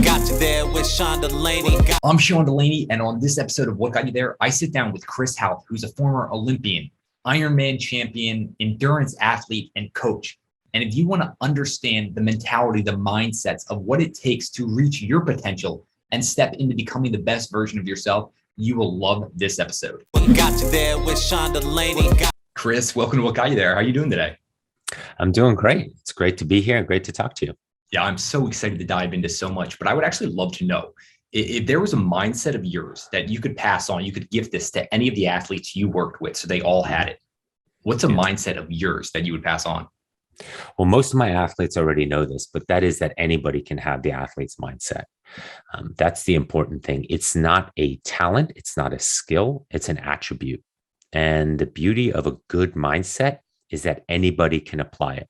Got you there with Sean Delaney. I'm Sean Delaney, and on this episode of What Got You There, I sit down with Chris Hauth, who's a former Olympian, Ironman champion, endurance athlete, and coach. And if you want to understand the mentality, the mindsets of what it takes to reach your potential and step into becoming the best version of yourself, you will love this episode. Got you there with Sean Delaney. Chris, welcome to What Got You There. How are you doing today? I'm doing great. It's great to be here and great to talk to you. Yeah, I'm so excited to dive into so much, but I would actually love to know if there was a mindset of yours that you could pass on, you could give this to any of the athletes you worked with so they all had it. What's a mindset of yours that you would pass on? Well, most of my athletes already know this, but that is that anybody can have the athlete's mindset. That's the important thing. It's not a talent. It's not a skill. It's an attribute. And the beauty of a good mindset is that anybody can apply it.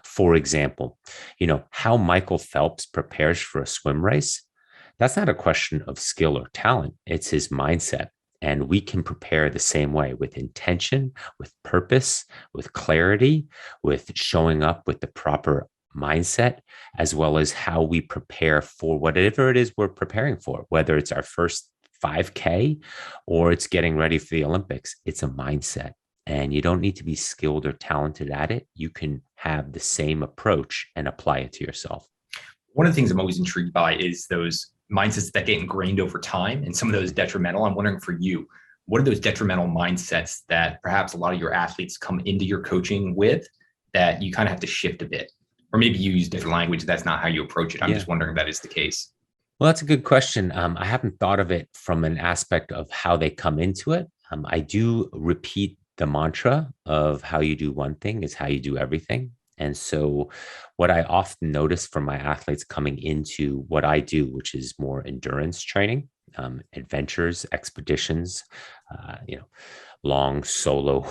For example, how Michael Phelps prepares for a swim race. That's not a question of skill or talent. It's his mindset. And we can prepare the same way with intention, with purpose, with clarity, with showing up with the proper mindset, as well as how we prepare for whatever it is we're preparing for, whether it's our first 5K or it's getting ready for the Olympics. It's a mindset. And you don't need to be skilled or talented at it. You can have the same approach and apply it to yourself. One of the things I'm always intrigued by is those mindsets that get ingrained over time and some of those detrimental. I'm wondering for you, what are those detrimental mindsets that perhaps a lot of your athletes come into your coaching with that you kind of have to shift a bit? Or maybe you use different language. That's not how you approach it. I'm just wondering if that is the case. Well, that's a good question. I haven't thought of it from an aspect of how they come into it. I do repeat the mantra of how you do one thing is how you do everything. And so what I often notice from my athletes coming into what I do, which is more endurance training, adventures, expeditions, long solo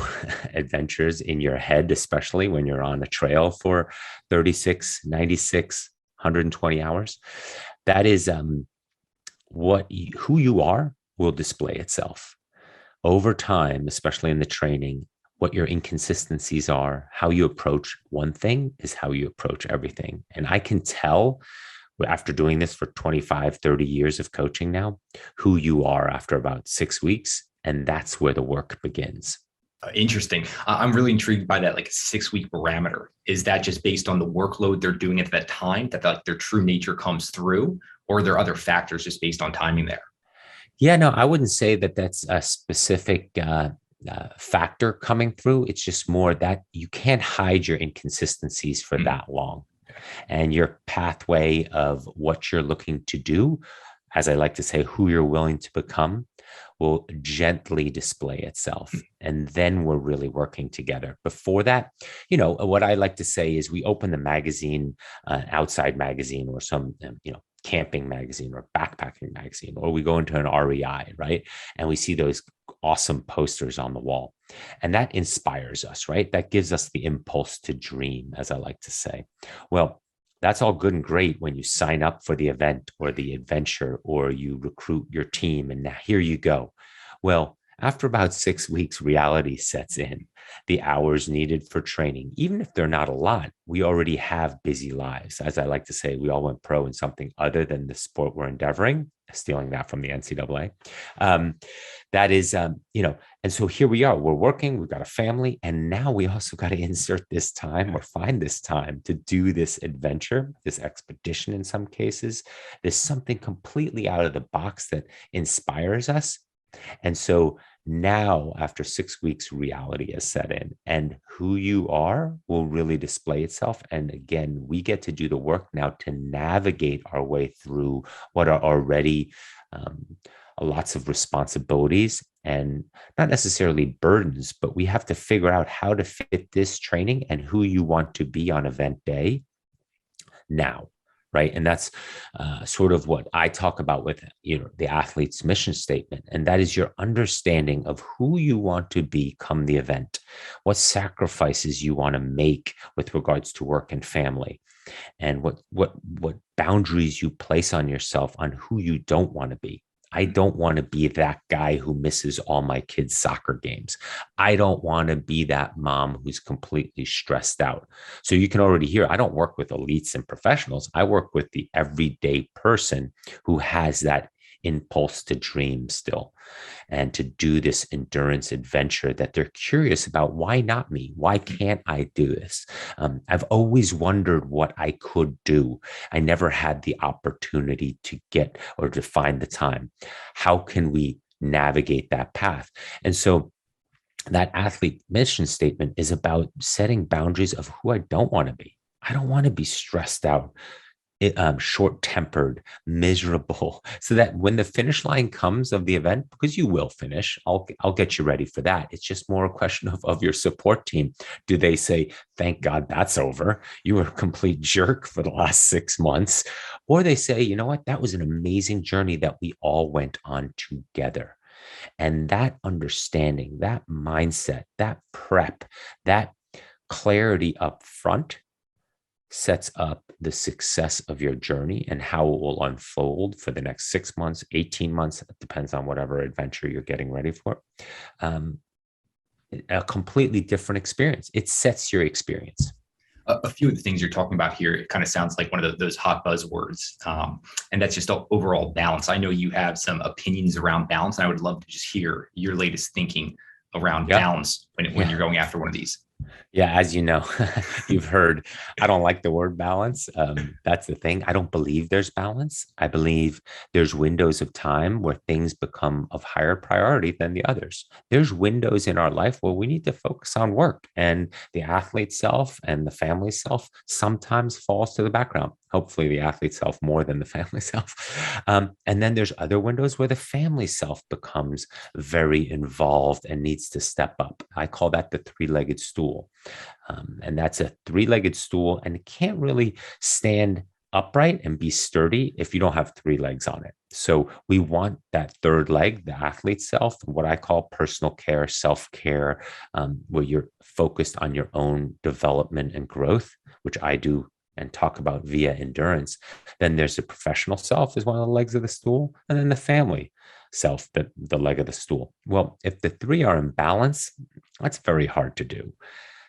adventures in your head, especially when you're on a trail for 36, 96, 120 hours. That is who you are will display itself. Over time, especially in the training, what your inconsistencies are, how you approach one thing is how you approach everything. And I can tell after doing this for 25, 30 years of coaching now, who you are after about 6 weeks. And that's where the work begins. Interesting. I'm really intrigued by that, like a 6-week parameter. Is that just based on the workload they're doing at that time, that like their true nature comes through, or are there other factors just based on timing there? Yeah, no, I wouldn't say that that's a specific factor coming through. It's just more that you can't hide your inconsistencies for that long. And your pathway of what you're looking to do, as I like to say, who you're willing to become, will gently display itself. And then we're really working together. Before that, what I like to say is we open the magazine, outside magazine or some, camping magazine or backpacking magazine, or we go into an REI, right? And we see those awesome posters on the wall. And that inspires us, right? That gives us the impulse to dream, as I like to say. Well, that's all good and great when you sign up for the event or the adventure, or you recruit your team and now here you go. Well, after about 6 weeks, reality sets in. The hours needed for training, even if they're not a lot, we already have busy lives. As I like to say, we all went pro in something other than the sport we're endeavoring, stealing that from the NCAA. That is, and so here we are, we're working, we've got a family, and now we also got to insert this time or find this time to do this adventure, this expedition in some cases. There's something completely out of the box that inspires us. And so now, after 6 weeks, reality has set in, and who you are will really display itself. And again, we get to do the work now to navigate our way through what are already lots of responsibilities and not necessarily burdens, but we have to figure out how to fit this training and who you want to be on event day now. Right. And that's sort of what I talk about with, the athlete's mission statement. And that is your understanding of who you want to be come the event, what sacrifices you want to make with regards to work and family, and what boundaries you place on yourself on who you don't want to be. I don't want to be that guy who misses all my kids' soccer games. I don't want to be that mom who's completely stressed out. So you can already hear, I don't work with elites and professionals. I work with the everyday person who has that impulse to dream still and to do this endurance adventure that they're curious about. Why not me? Why can't I do this? I've always wondered what I could do. I never had the opportunity to get or to find the time. How can we navigate that path? And so that athlete mission statement is about setting boundaries of who I don't want to be. I don't want to be stressed out, short-tempered, miserable, so that when the finish line comes of the event, because you will finish, I'll get you ready for that. It's just more a question of your support team. Do they say, thank God that's over, you were a complete jerk for the last 6 months? Or they say, you know what, that was an amazing journey that we all went on together. And that understanding, that mindset, that prep, that clarity up front sets up the success of your journey and how it will unfold for the next 6 months, 18 months. It depends on whatever adventure you're getting ready for. A completely different experience. It sets your experience. A few of the things you're talking about here, it kind of sounds like one of those hot buzzwords. And that's just overall balance. I know you have some opinions around balance, and I would love to just hear your latest thinking around balance when you're going after one of these. Yeah, as you know, you've heard, I don't like the word balance. That's the thing. I don't believe there's balance. I believe there's windows of time where things become of higher priority than the others. There's windows in our life where we need to focus on work, and the athlete self and the family self sometimes falls to the background. Hopefully the athlete self more than the family self. And then there's other windows where the family self becomes very involved and needs to step up. I call that the three-legged stool. And that's a three-legged stool, and it can't really stand upright and be sturdy if you don't have 3 legs on it. So we want that third leg, the athlete self, what I call personal care, self-care, where you're focused on your own development and growth, which I do and talk about via endurance. Then there's the professional self is one of the legs of the stool, and then the family self, the leg of the stool. Well, if the 3 are in balance, that's very hard to do.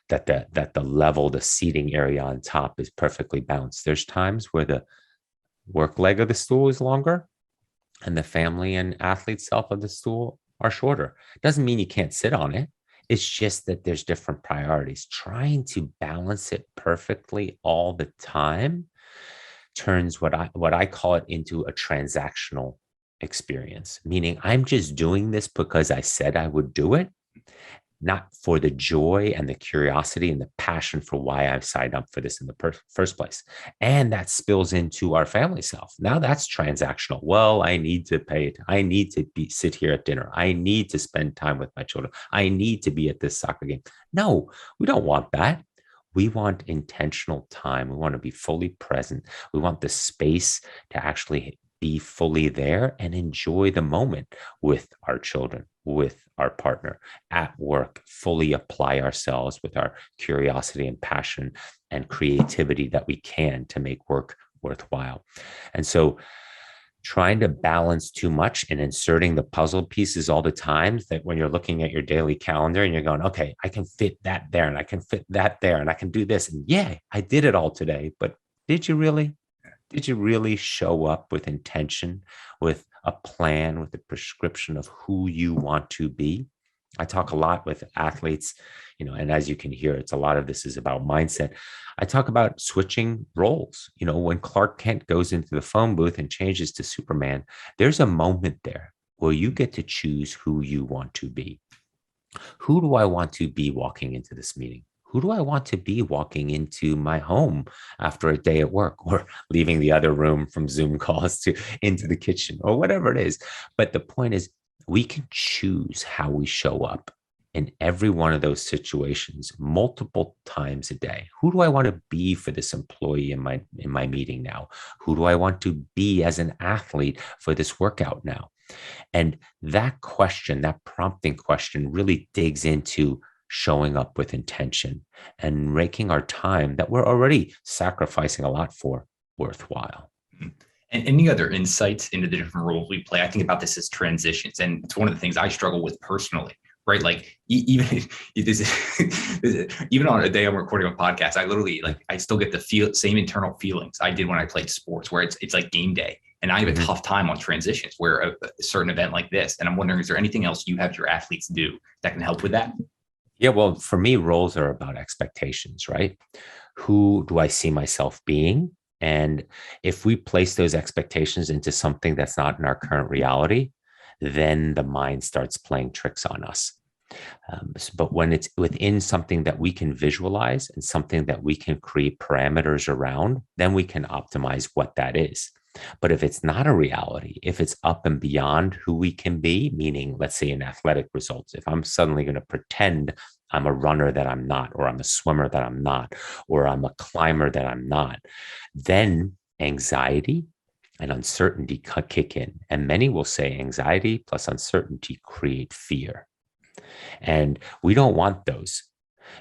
That the level, the seating area on top is perfectly balanced. There's times where the work leg of the stool is longer and the family and athlete self of the stool are shorter. Doesn't mean you can't sit on it. It's just that there's different priorities. Trying to balance it perfectly all the time turns what I call it into a transactional experience, meaning I'm just doing this because I said I would do it, not for the joy and the curiosity and the passion for why I've signed up for this in the first place. And that spills into our family self. Now that's transactional. Well, I need to pay it. I need to sit here at dinner. I need to spend time with my children. I need to be at this soccer game. No, we don't want that. We want intentional time. We want to be fully present. We want the space to actually be fully there and enjoy the moment with our children, with our partner, at work, fully apply ourselves with our curiosity and passion and creativity that we can to make work worthwhile. And so trying to balance too much and inserting the puzzle pieces all the time, that when you're looking at your daily calendar and you're going, okay, I can fit that there and I can fit that there and I can do this. And yeah, I did it all today, but did you really? Did you really show up with intention, with a plan, with a prescription of who you want to be? I talk a lot with athletes, and as you can hear, it's a lot of this is about mindset. I talk about switching roles. When Clark Kent goes into the phone booth and changes to Superman, there's a moment there where you get to choose who you want to be. Who do I want to be walking into this meeting? Who do I want to be walking into my home after a day at work, or leaving the other room from Zoom calls to into the kitchen, or whatever it is? But the point is, we can choose how we show up in every one of those situations multiple times a day. Who do I want to be for this employee in my meeting now? Who do I want to be as an athlete for this workout now? And that question, that prompting question, really digs into showing up with intention and making our time that we're already sacrificing a lot for worthwhile. And any other insights into the different roles we play? I think about this as transitions, and it's one of the things I struggle with personally, right? Like even even on a day I'm recording a podcast, I literally I still get the same internal feelings I did when I played sports, where it's like game day, and I have a tough time on transitions where a certain event like this. And I'm wondering, is there anything else you have your athletes do that can help with that? Yeah, well, for me, roles are about expectations, right? Who do I see myself being? And if we place those expectations into something that's not in our current reality, then the mind starts playing tricks on us. But when it's within something that we can visualize and something that we can create parameters around, then we can optimize what that is. But if it's not a reality, if it's up and beyond who we can be, meaning, let's say in athletic results, if I'm suddenly going to pretend I'm a runner that I'm not, or I'm a swimmer that I'm not, or I'm a climber that I'm not, then anxiety and uncertainty kick in. And many will say anxiety plus uncertainty create fear. And we don't want those.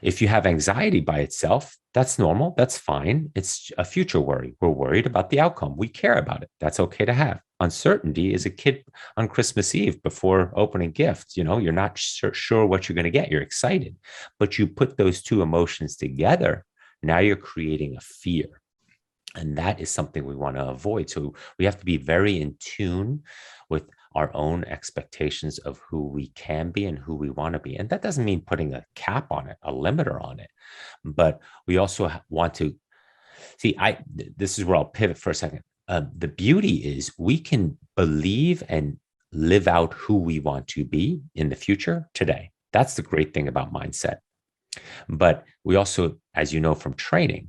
If you have anxiety by itself, that's normal. That's fine. It's a future worry. We're worried about the outcome. We care about it. That's okay to have. Uncertainty is a kid on Christmas Eve before opening gifts. You know, you're not sure what you're going to get. You're excited, but you put those two emotions together. Now you're creating a fear. And that is something we want to avoid. So we have to be very in tune with our own expectations of who we can be and who we want to be. And that doesn't mean putting a cap on it, a limiter on it, but we also want to see, this is where I'll pivot for a second. The beauty is we can believe and live out who we want to be in the future today. That's the great thing about mindset. But we also, as you know, from training,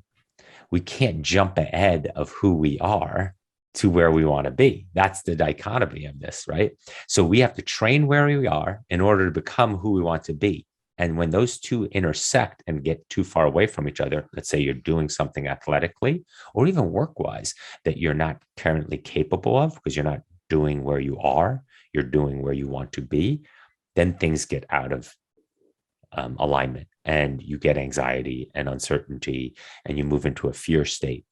we can't jump ahead of who we are to where we want to be. That's the dichotomy of this, right? So we have to train where we are in order to become who we want to be. And when those two intersect and get too far away from each other, let's say you're doing something athletically or even work-wise that you're not currently capable of because you're not doing where you are, you're doing where you want to be, then things get out of alignment and you get anxiety and uncertainty and you move into a fear state.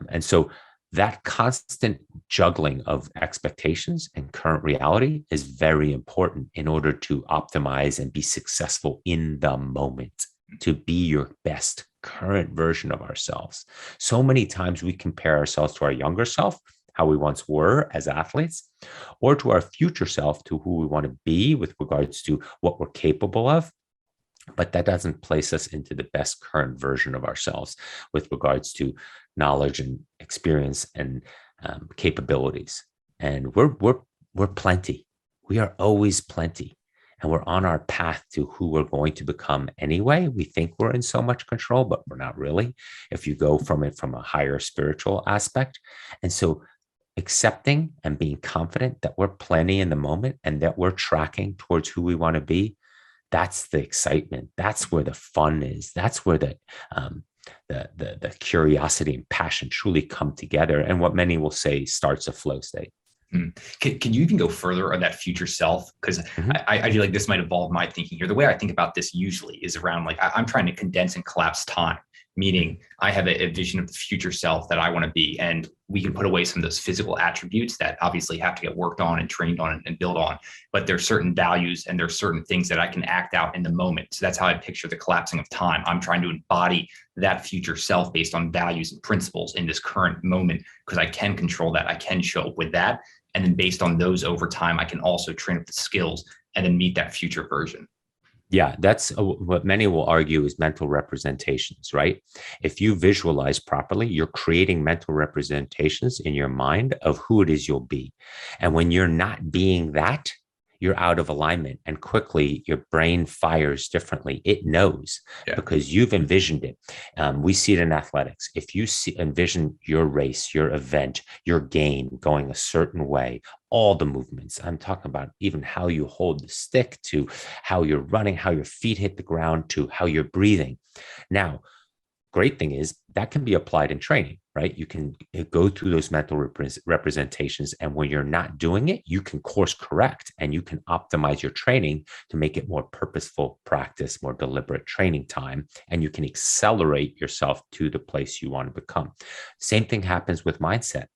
And so that constant juggling of expectations and current reality is very important in order to optimize and be successful in the moment, to be your best current version of ourselves. So many times we compare ourselves to our younger self, how we once were as athletes, or to our future self, to who we want to be with regards to what we're capable of. But that doesn't place us into the best current version of ourselves with regards to knowledge and experience and capabilities. And we're plenty. We are always plenty. And we're on our path to who we're going to become anyway. We think we're in so much control, but we're not really, if you go from it from a higher spiritual aspect. And so accepting and being confident that we're plenty in the moment and that we're tracking towards who we want to be, that's the excitement. That's where the fun is. That's where the curiosity and passion truly come together. And what many will say starts a flow state. Can you even go further on that future self? Because I feel like this might evolve my thinking here. The way I think about this usually is around I'm trying to condense and collapse time, meaning I have a vision of the future self that I want to be. And we can put away some of those physical attributes that obviously have to get worked on and trained on and built on. But there's certain values and there's certain things that I can act out in the moment. So that's how I picture the collapsing of time. I'm trying to embody that future self based on values and principles in this current moment, because I can control that. I can show up with that. And then based on those over time, I can also train up the skills and then meet that future version. Yeah, that's what many will argue is mental representations, right? If you visualize properly, you're creating mental representations in your mind of who it is you'll be. And when you're not being that, you're out of alignment, and quickly your brain fires differently. It knows because you've envisioned it. We see it in athletics. If you envision your race, your event, your game going a certain way, all the movements, I'm talking about even how you hold the stick to how you're running, how your feet hit the ground to how you're breathing. Now, great thing is that can be applied in training, right? You can go through those mental representations, and when you're not doing it, you can course correct and you can optimize your training to make it more purposeful practice, more deliberate training time, and you can accelerate yourself to the place you want to become. Same thing happens with mindset.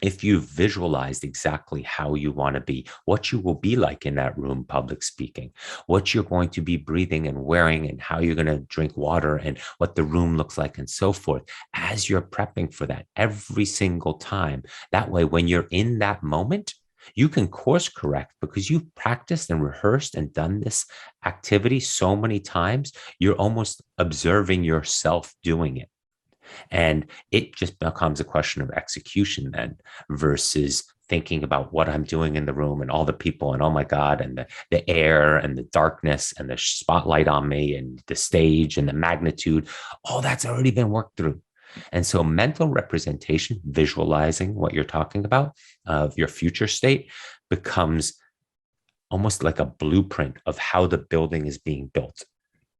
if you've visualized exactly how you want to be, what you will be like in that room, public speaking, what you're going to be breathing and wearing, and how you're going to drink water, and what the room looks like, and so forth, as you're prepping for that every single time. That way, when you're in that moment, you can course correct because you've practiced and rehearsed and done this activity so many times. You're almost observing yourself doing it. And it just becomes a question of execution then, versus thinking about what I'm doing in the room and all the people and, oh my God, and the air and the darkness and the spotlight on me and the stage and the magnitude. All that's already been worked through. And so mental representation, visualizing what you're talking about of your future state, becomes almost like a blueprint of how the building is being built.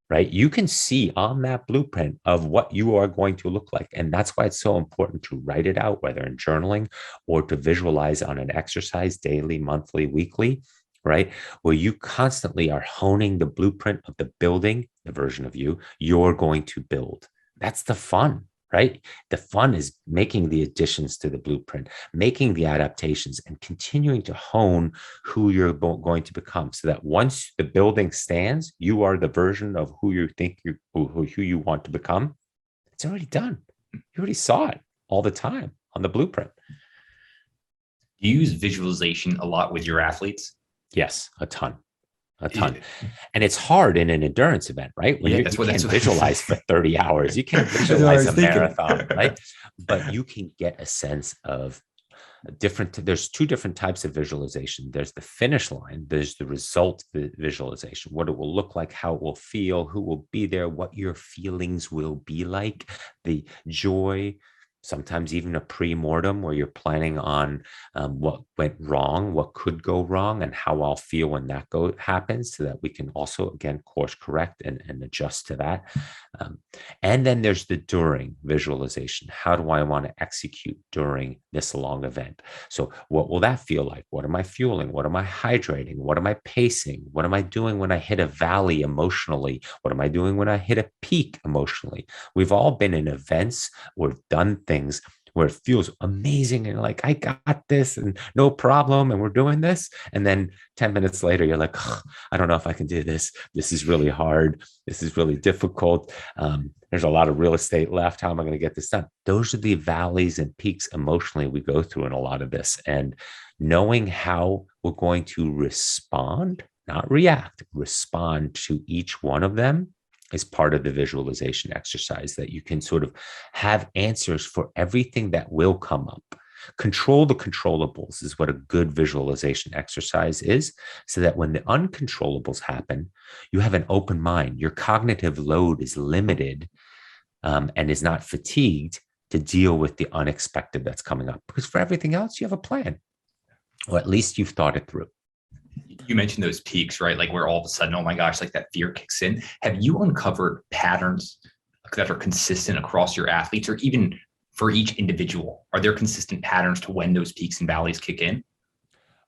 Right? You can see on that blueprint of what you are going to look like. And that's why it's so important to write it out, whether in journaling or to visualize on an exercise daily, monthly, weekly, right? Where you constantly are honing the blueprint of the building, the version of you you're going to build. That's the fun, right? The fun is making the additions to the blueprint, making the adaptations, and continuing to hone who you're going to become, so that once the building stands, you are the version of who you think who you want to become. It's already done. You already saw it all the time on the blueprint. Do you use visualization a lot with your athletes? Yes, a ton. And it's hard in an endurance event, right? When you can't visualize for 30 hours, you can't visualize a marathon, right? But you can get a sense of there's two different types of visualization. There's the finish line, there's the result visualization, what it will look like, how it will feel, who will be there, what your feelings will be like, the joy, sometimes even a pre-mortem where you're planning on what went wrong, what could go wrong, and how I'll feel when that happens, so that we can also, again, course correct and adjust to that. And then there's the during visualization. How do I want to execute during this long event? So what will that feel like? What am I fueling? What am I hydrating? What am I pacing? What am I doing when I hit a valley emotionally? What am I doing when I hit a peak emotionally? We've all been in events or done things where it feels amazing and like, I got this and no problem, and we're doing this. And then 10 minutes later, you're like, I don't know if I can do this. This is really hard. This is really difficult. There's a lot of real estate left. How am I going to get this done? Those are the valleys and peaks emotionally we go through in a lot of this. And knowing how we're going to respond, not react, respond to each one of them is part of the visualization exercise, that you can sort of have answers for everything that will come up. Control the controllables is what a good visualization exercise is, so that when the uncontrollables happen, you have an open mind. Your cognitive load is limited and is not fatigued to deal with the unexpected that's coming up. Because for everything else, you have a plan, or at least you've thought it through. You mentioned those peaks, right? Like where all of a sudden, oh my gosh, like that fear kicks in. Have you uncovered patterns that are consistent across your athletes, or even for each individual? Are there consistent patterns to when those peaks and valleys kick in?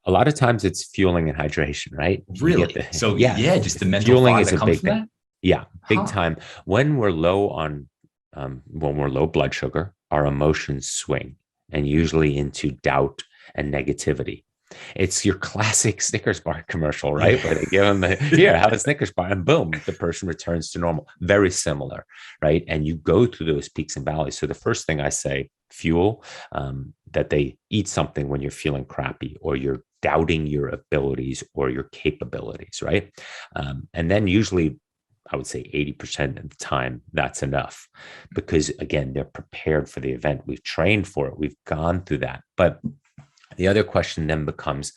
A lot of times it's fueling and hydration, right? Really? So yeah, just the mental fueling fog is that a comes big from thing. that? Yeah, big time. When we're low on, when we're low blood sugar, our emotions swing, and usually into doubt and negativity. It's your classic Snickers bar commercial, right? Yeah. Where they give them here, have a Snickers bar, and boom, the person returns to normal. Very similar, right? And you go through those peaks and valleys. So the first thing I say, fuel, that they eat something when you're feeling crappy, or you're doubting your abilities or your capabilities, right? And then usually, I would say 80% of the time, that's enough, because again, they're prepared for the event. We've trained for it. We've gone through that. But the other question then becomes,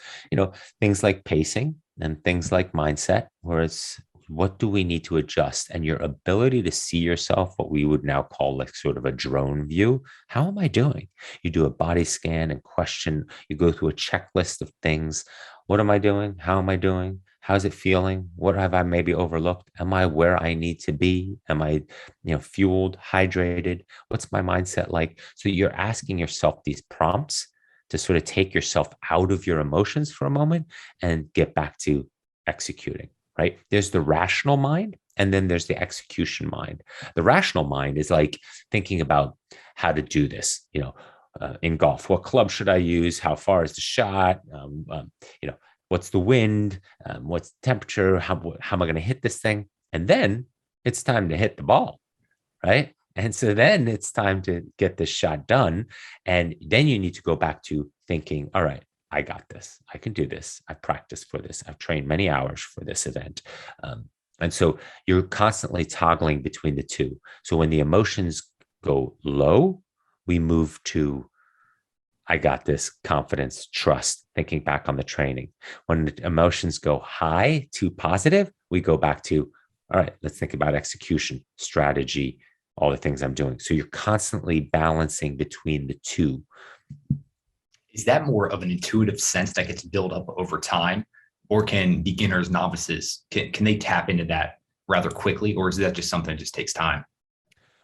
things like pacing and things like mindset, where it's, what do we need to adjust? And your ability to see yourself, what we would now call like sort of a drone view. How am I doing? You do a body scan and question, you go through a checklist of things. What am I doing? How am I doing? How's it feeling? What have I maybe overlooked? Am I where I need to be? Am I, fueled, hydrated? What's my mindset like? So you're asking yourself these prompts to sort of take yourself out of your emotions for a moment and get back to executing, right? There's the rational mind, and then there's the execution mind. The rational mind is like thinking about how to do this. in golf, what club should I use? How far is the shot? What's the wind? What's the temperature? How am I going to hit this thing? And then it's time to hit the ball, right? And so then it's time to get this shot done. And then you need to go back to thinking, all right, I got this. I can do this. I practiced for this. I've trained many hours for this event. And so you're constantly toggling between the two. So when the emotions go low, we move to, I got this, confidence, trust, thinking back on the training. When the emotions go high to positive, we go back to, all right, let's think about execution, strategy, all the things I'm doing. So you're constantly balancing between the two. Is that more of an intuitive sense that gets built up over time? Or can beginners, novices, can they tap into that rather quickly? Or is that just something that just takes time?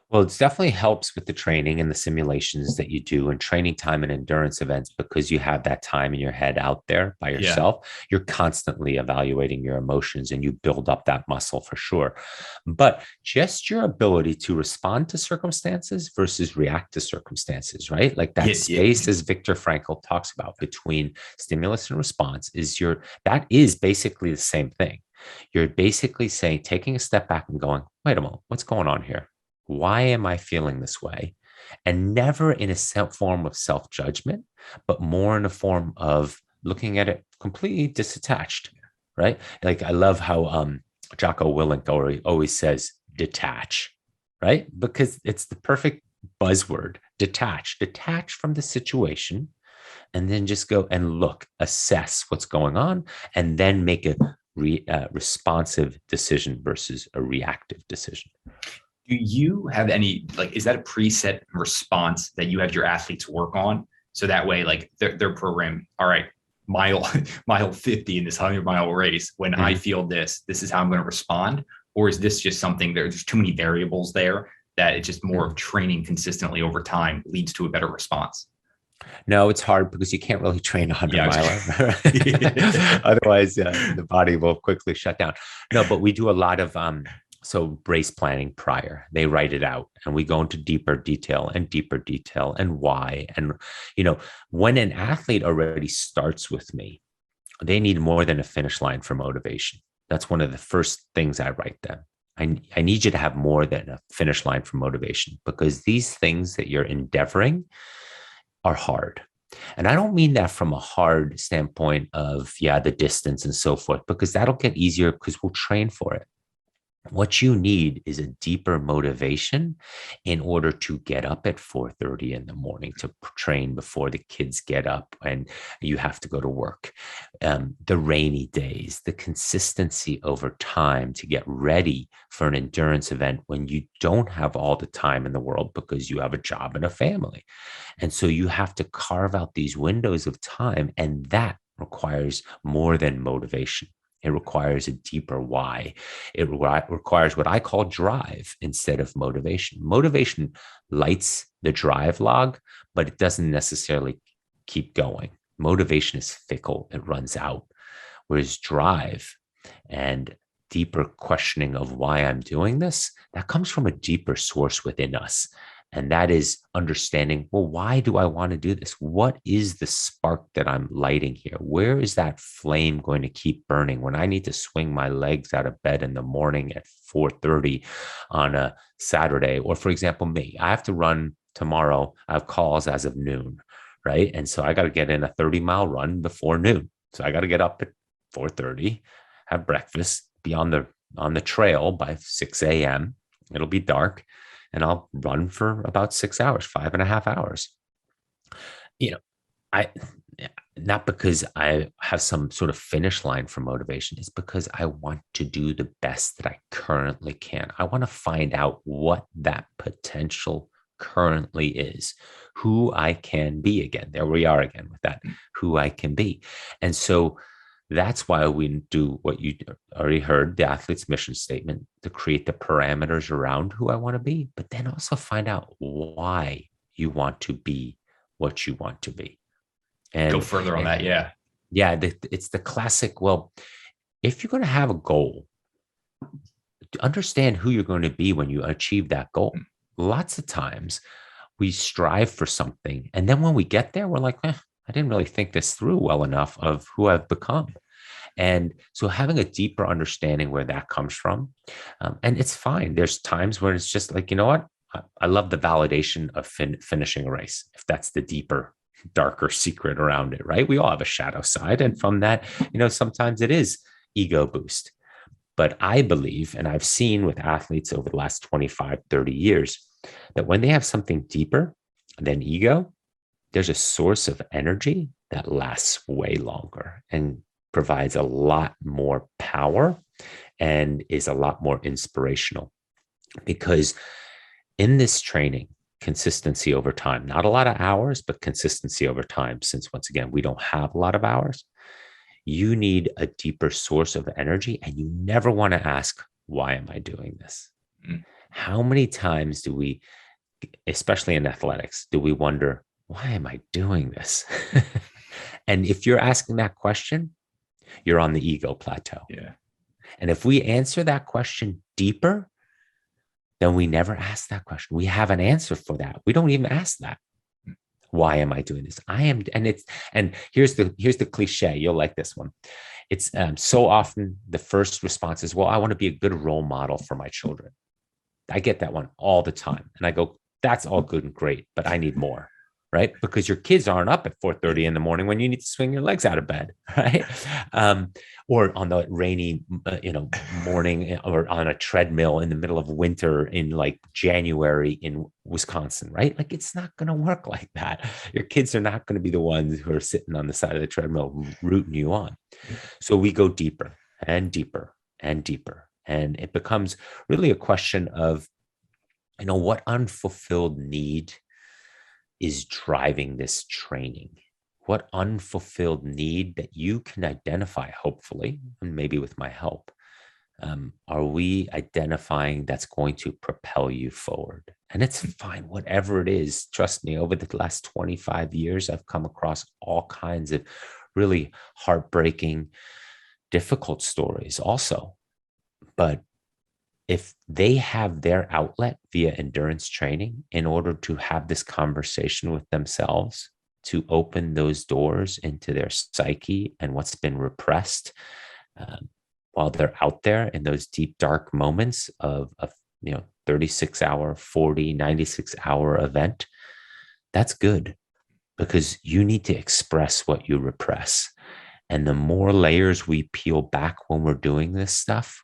Well, it definitely helps with the training and the simulations that you do and training time and endurance events, because you have that time in your head out there by yourself. Yeah. You're constantly evaluating your emotions and you build up that muscle for sure. But just your ability to respond to circumstances versus react to circumstances, right? Like that space, as Viktor Frankl talks about, between stimulus and response that is basically the same thing. You're basically saying, taking a step back and going, wait a moment, what's going on here? Why am I feeling this way? And never in a form of self-judgment, but more in a form of looking at it completely disattached, right? Like I love how Jocko Willink always says, detach, right? Because it's the perfect buzzword, detach from the situation, and then just go and look, assess what's going on, and then make a responsive decision versus a reactive decision. Do you have any, is that a preset response that you have your athletes work on? So that way, their program, all right, mile 50 in this 100-mile race, when I feel this is how I'm going to respond? Or is this just something, there's too many variables there that it's just more of training consistently over time leads to a better response? No, it's hard because you can't really train a 100-miler. Otherwise, the body will quickly shut down. No, but we do a lot of race planning prior. They write it out and we go into deeper detail and why. And, when an athlete already starts with me, they need more than a finish line for motivation. That's one of the first things I write them. I need you to have more than a finish line for motivation, because these things that you're endeavoring are hard. And I don't mean that from a hard standpoint of, the distance and so forth, because that'll get easier because we'll train for it. What you need is a deeper motivation in order to get up at 4:30 in the morning to train before the kids get up and you have to go to work. The rainy days, the consistency over time to get ready for an endurance event when you don't have all the time in the world because you have a job and a family. And so you have to carve out these windows of time, and that requires more than motivation. It requires a deeper why. It requires what I call drive instead of motivation. Motivation lights the drive log, but it doesn't necessarily keep going. Motivation is fickle. It runs out. Whereas drive and deeper questioning of why I'm doing this, that comes from a deeper source within us. And that is understanding, well, why do I want to do this? What is the spark that I'm lighting here? Where is that flame going to keep burning when I need to swing my legs out of bed in the morning at 4:30 on a Saturday? Or for example, me, I have to run tomorrow. I have calls as of noon, right? And so I got to get in a 30-mile run before noon. So I got to get up at 4:30, have breakfast, be on the trail by 6 a.m. It'll be dark. And I'll run for about 6 hours, 5.5 hours. Not because I have some sort of finish line for motivation. It's because I want to do the best that I currently can. I want to find out what that potential currently is, who I can be again. There we are again with that, who I can be. And so that's why we do what you already heard, the athlete's mission statement, to create the parameters around who I want to be, but then also find out why you want to be what you want to be. And go further on that. Yeah. Yeah. It's the classic. Well, if you're going to have a goal, understand who you're going to be when you achieve that goal. Lots of times we strive for something. And then when we get there, we're like, I didn't really think this through well enough of who I've become. And so having a deeper understanding where that comes from, and it's fine. There's times where it's just like, you know what? I love the validation of finishing a race. If that's the deeper, darker secret around it, right? We all have a shadow side. And from that, sometimes it is ego boost. But I believe, and I've seen with athletes over the last 25, 30 years, that when they have something deeper than ego, there's a source of energy that lasts way longer and provides a lot more power and is a lot more inspirational. Because in this training, consistency over time, not a lot of hours, but consistency over time, since once again, we don't have a lot of hours, you need a deeper source of energy, and you never want to ask, why am I doing this? How many times do we, especially in athletics, do we wonder, why am I doing this? And if you're asking that question, you're on the ego plateau. Yeah. And if we answer that question deeper, then we never ask that question. We have an answer for that. We don't even ask that. Why am I doing this? And here's the cliche. You'll like this one. It's so often the first response is, well, I want to be a good role model for my children. I get that one all the time. And I go, that's all good and great, but I need more, right? Because your kids aren't up at 4:30 in the morning when you need to swing your legs out of bed, right? Or on the rainy, morning, or on a treadmill in the middle of winter in like January in Wisconsin, right? Like, it's not going to work like that. Your kids are not going to be the ones who are sitting on the side of the treadmill rooting you on. So we go deeper and deeper and deeper. And it becomes really a question of, what unfulfilled need is driving this training? What unfulfilled need that you can identify, hopefully, and maybe with my help, are we identifying that's going to propel you forward? And it's fine, whatever it is. Trust me, over the last 25 years, I've come across all kinds of really heartbreaking, difficult stories also. But if they have their outlet via endurance training in order to have this conversation with themselves, to open those doors into their psyche and what's been repressed, while they're out there in those deep, dark moments of 36-hour, 40, 96-hour event, that's good, because you need to express what you repress. And the more layers we peel back when we're doing this stuff,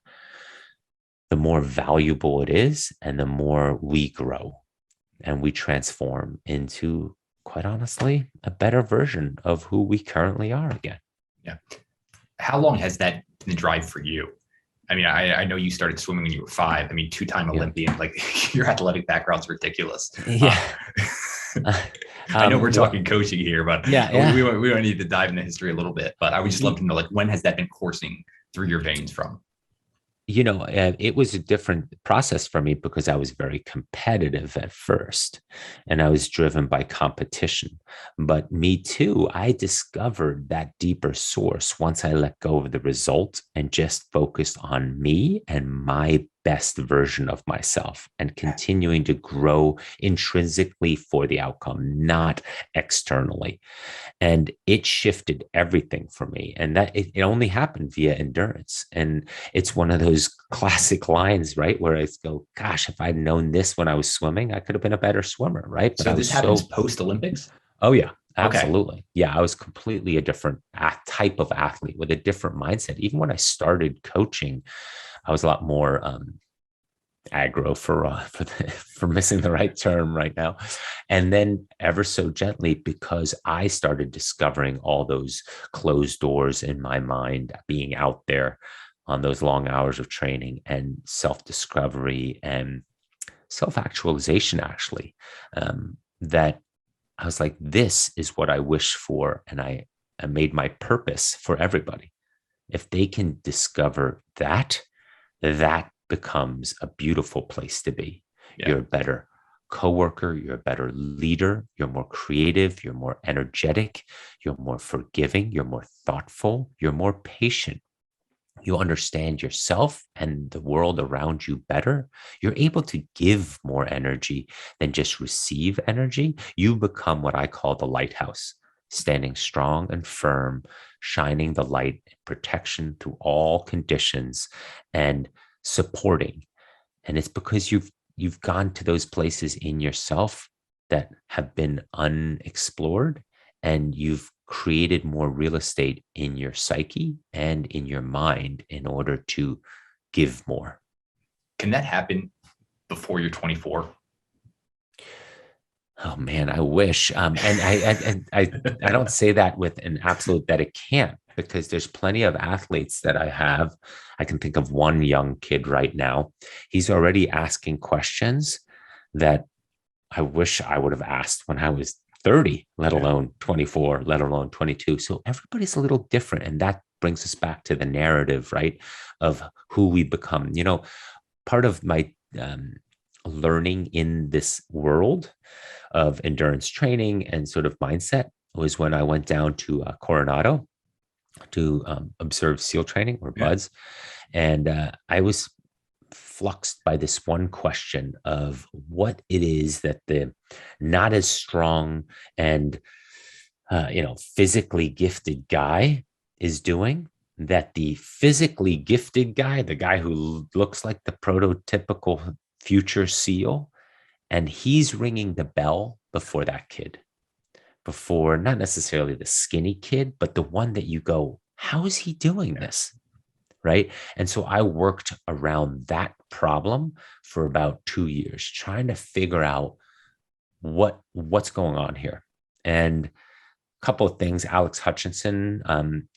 the more valuable it is, and the more we grow and we transform into, quite honestly, a better version of who we currently are again. Yeah. How long has that been the drive for you? I mean, I know you started swimming when you were 5. I mean, 2-time Olympian, like, your athletic background's ridiculous. Yeah. I know we're talking coaching here, but we don't need to dive into history a little bit, but I would just love to know, like, when has that been coursing through your veins from? It was a different process for me because I was very competitive at first, and I was driven by competition. But me too, I discovered that deeper source once I let go of the result and just focused on me and my best version of myself, and continuing to grow intrinsically for the outcome, not externally. And it shifted everything for me. And that it only happened via endurance. And it's one of those classic lines, right? Where I go, gosh, if I'd known this when I was swimming, I could have been a better swimmer, right? But so this happens post-Olympics? Oh, yeah. Absolutely. Okay. Yeah, I was completely a different type of athlete with a different mindset. Even when I started coaching, I was a lot more aggro for missing the right term right now. And then ever so gently, because I started discovering all those closed doors in my mind, being out there on those long hours of training and self-discovery and self-actualization, actually, that I was like, this is what I wish for. And I made my purpose for everybody. If they can discover that becomes a beautiful place to be. Yeah. You're a better coworker, you're a better leader, you're more creative, you're more energetic, you're more forgiving, you're more thoughtful, you're more patient. you understand yourself and the world around you better, you're able to give more energy than just receive energy. You become what I call the lighthouse, standing strong and firm, shining the light and protection through all conditions and supporting. And it's because you've gone to those places in yourself that have been unexplored, and you've created more real estate in your psyche and in your mind in order to give more. Can that happen before you're 24? Oh man, I wish. I don't say that with an absolute that it can't, because there's plenty of athletes that I have. I can think of one young kid right now. He's already asking questions that I wish I would have asked when I was 30, let alone 24, let alone 22. So everybody's a little different. And that brings us back to the narrative, right, of who we become. You know, part of my learning in this world of endurance training and sort of mindset was when I went down to Coronado to observe SEAL training or BUDS. And I was fluxed by this one question of what it is that the not as strong and physically gifted guy is doing that the physically gifted guy, the guy who looks like the prototypical future SEAL, and he's ringing the bell before that kid, before not necessarily the skinny kid, but the one that you go, how is he doing this? Right. And so I worked around that problem for about 2 years, trying to figure out what's going on here. And a couple of things, Alex Hutchinson,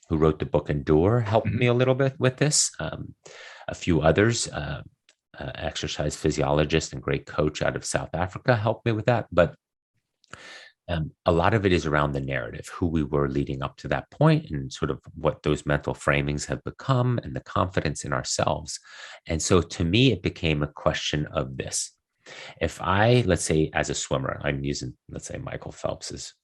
who wrote the book Endure, helped me a little bit with this. A few others, exercise physiologist and great coach out of South Africa helped me with that. But a lot of it is around the narrative, who we were leading up to that point and sort of what those mental framings have become and the confidence in ourselves. And so to me, it became a question of this. If I, let's say as a swimmer, I'm using, let's say Michael Phelps's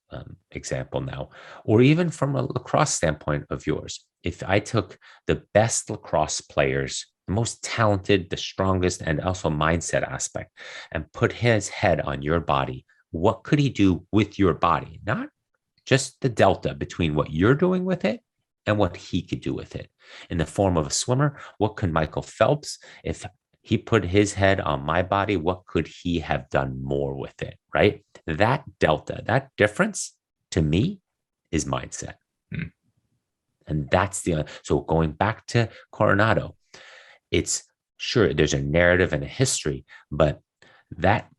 example now, or even from a lacrosse standpoint of yours, if I took the best lacrosse players, the most talented, the strongest, and also mindset aspect, and put his head on your body, what could he do with your body? Not just the delta between what you're doing with it and what he could do with it. In the form of a swimmer, what could Michael Phelps, if he put his head on my body, what could he have done more with it, right? That delta, that difference to me is mindset. And that's so going back to Coronado, it's sure there's a narrative and a history, but that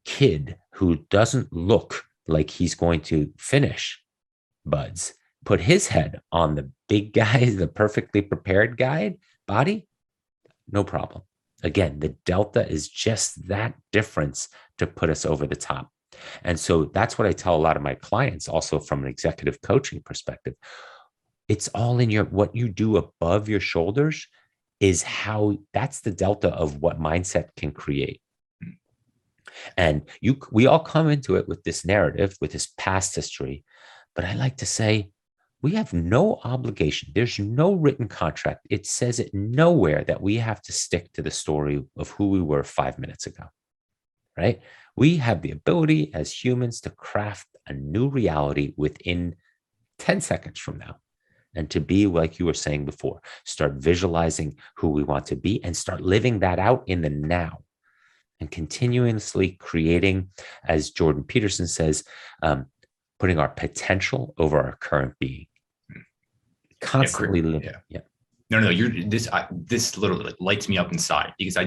kid who doesn't look like he's going to finish BUDS, put his head on the big guy, the perfectly prepared guy body, no problem. Again, the delta is just that difference to put us over the top. And so that's what I tell a lot of my clients also from an executive coaching perspective. It's all in what you do above your shoulders is how that's the delta of what mindset can create. And we all come into it with this narrative, with this past history. But I like to say, we have no obligation. There's no written contract. It says it nowhere that we have to stick to the story of who we were 5 minutes ago, right? We have the ability as humans to craft a new reality within 10 seconds from now. And to be, like you were saying before, start visualizing who we want to be and start living that out in the now. And continuously creating, as Jordan Peterson says, putting our potential over our current being. Constantly living. Yeah. No, this literally lights me up inside because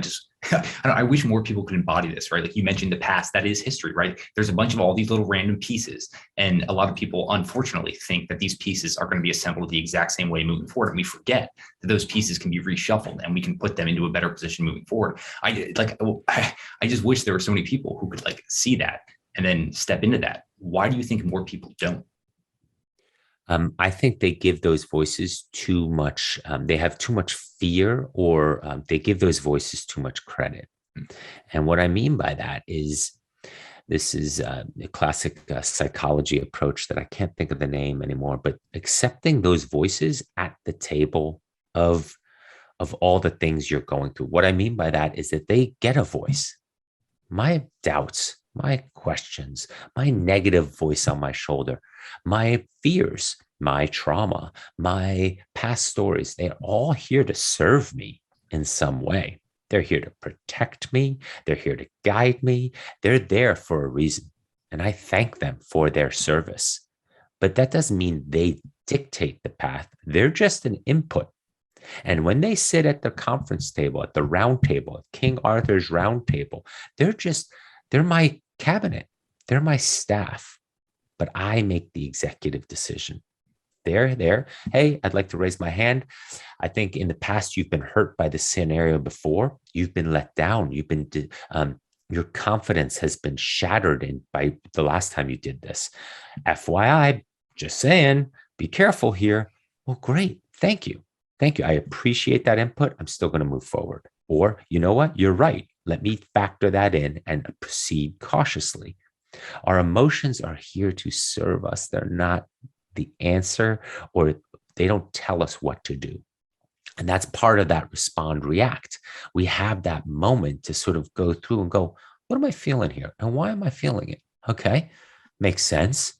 I wish more people could embody this, right? Like you mentioned the past, that is history, right? There's a bunch of all these little random pieces. And a lot of people, unfortunately, think that these pieces are going to be assembled the exact same way moving forward. And we forget that those pieces can be reshuffled and we can put them into a better position moving forward. I just wish there were so many people who could see that and then step into that. Why do you think more people don't? I think they give those voices too much. They have too much fear, or they give those voices too much credit. And what I mean by that is, this is a classic psychology approach that I can't think of the name anymore, but accepting those voices at the table of of all the things you're going through. What I mean by that is that they get a voice. My doubts, my questions, my negative voice on my shoulder, my fears, my trauma, my past stories, they're all here to serve me in some way. They're here to protect me. They're here to guide me. They're there for a reason. And I thank them for their service. But that doesn't mean they dictate the path. They're just an input. And when they sit at the conference table, at the round table, at King Arthur's round table, they're my cabinet. They're my staff. But I make the executive decision. They're there. Hey, I'd like to raise my hand. I think in the past, you've been hurt by the scenario before. You've been let down. Your confidence has been shattered by the last time you did this. FYI, just saying, be careful here. Well, great. Thank you. Thank you. I appreciate that input. I'm still going to move forward. Or, you know what? You're right. Let me factor that in and proceed cautiously. Our emotions are here to serve us. They're not the answer, or they don't tell us what to do. And that's part of that respond react. We have that moment to sort of go through and go, what am I feeling here? And why am I feeling it? Okay. Makes sense.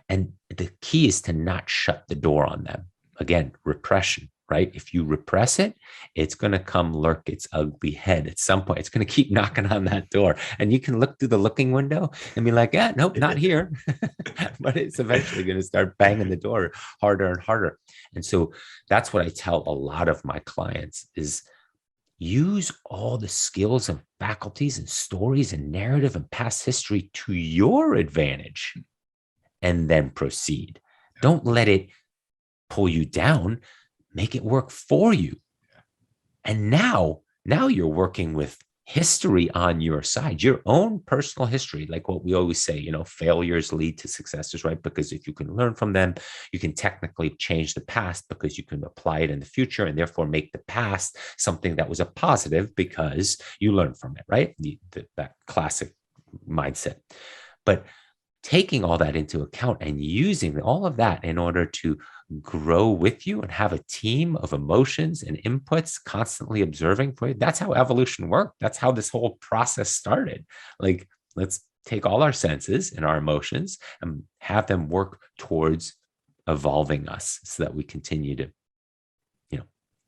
And the key is to not shut the door on them. Again, repression, right? If you repress it, it's going to come lurk its ugly head at some point. It's going to keep knocking on that door. And you can look through the looking window and be like, yeah, nope, not here. But it's eventually going to start banging the door harder and harder. And so that's what I tell a lot of my clients is use all the skills and faculties and stories and narrative and past history to your advantage and then proceed. Don't let it pull you down. Make it work for you. And now you're working with history on your side, your own personal history, like what we always say, failures lead to successes, right? Because if you can learn from them, you can technically change the past because you can apply it in the future and therefore make the past something that was a positive because you learned from it, right? That classic mindset. But taking all that into account and using all of that in order to grow with you and have a team of emotions and inputs constantly observing for you. That's how evolution worked. That's how this whole process started. Like, let's take all our senses and our emotions and have them work towards evolving us so that we continue to,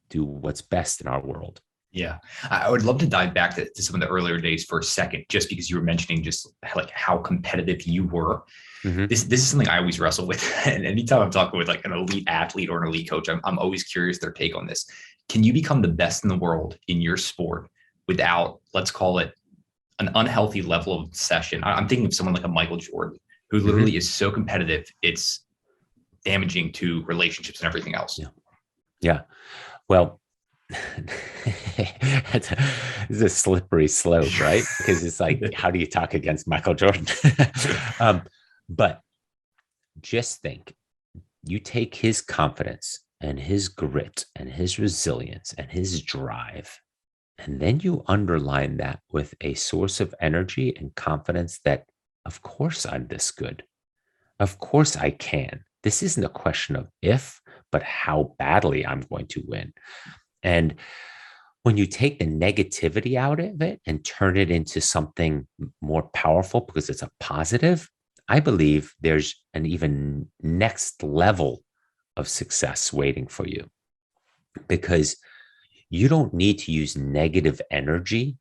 do what's best in our world. Yeah, I would love to dive back to some of the earlier days for a second, just because you were mentioning just like how competitive you were. Mm-hmm. This is something I always wrestle with. And anytime I'm talking with like an elite athlete or an elite coach, I'm always curious their take on this. Can you become the best in the world in your sport without, let's call it, an unhealthy level of obsession? I'm thinking of someone like a Michael Jordan, who literally mm-hmm. is so competitive, it's damaging to relationships and everything else. Yeah. Well, it's a slippery slope, right? Because it's like, how do you talk against Michael Jordan? But just think, you take his confidence and his grit and his resilience and his drive, and then you underline that with a source of energy and confidence that, of course, I'm this good. Of course I can. This isn't a question of if, but how badly I'm going to win. And when you take the negativity out of it and turn it into something more powerful because it's a positive, I believe there's an even next level of success waiting for you, because you don't need to use negative energy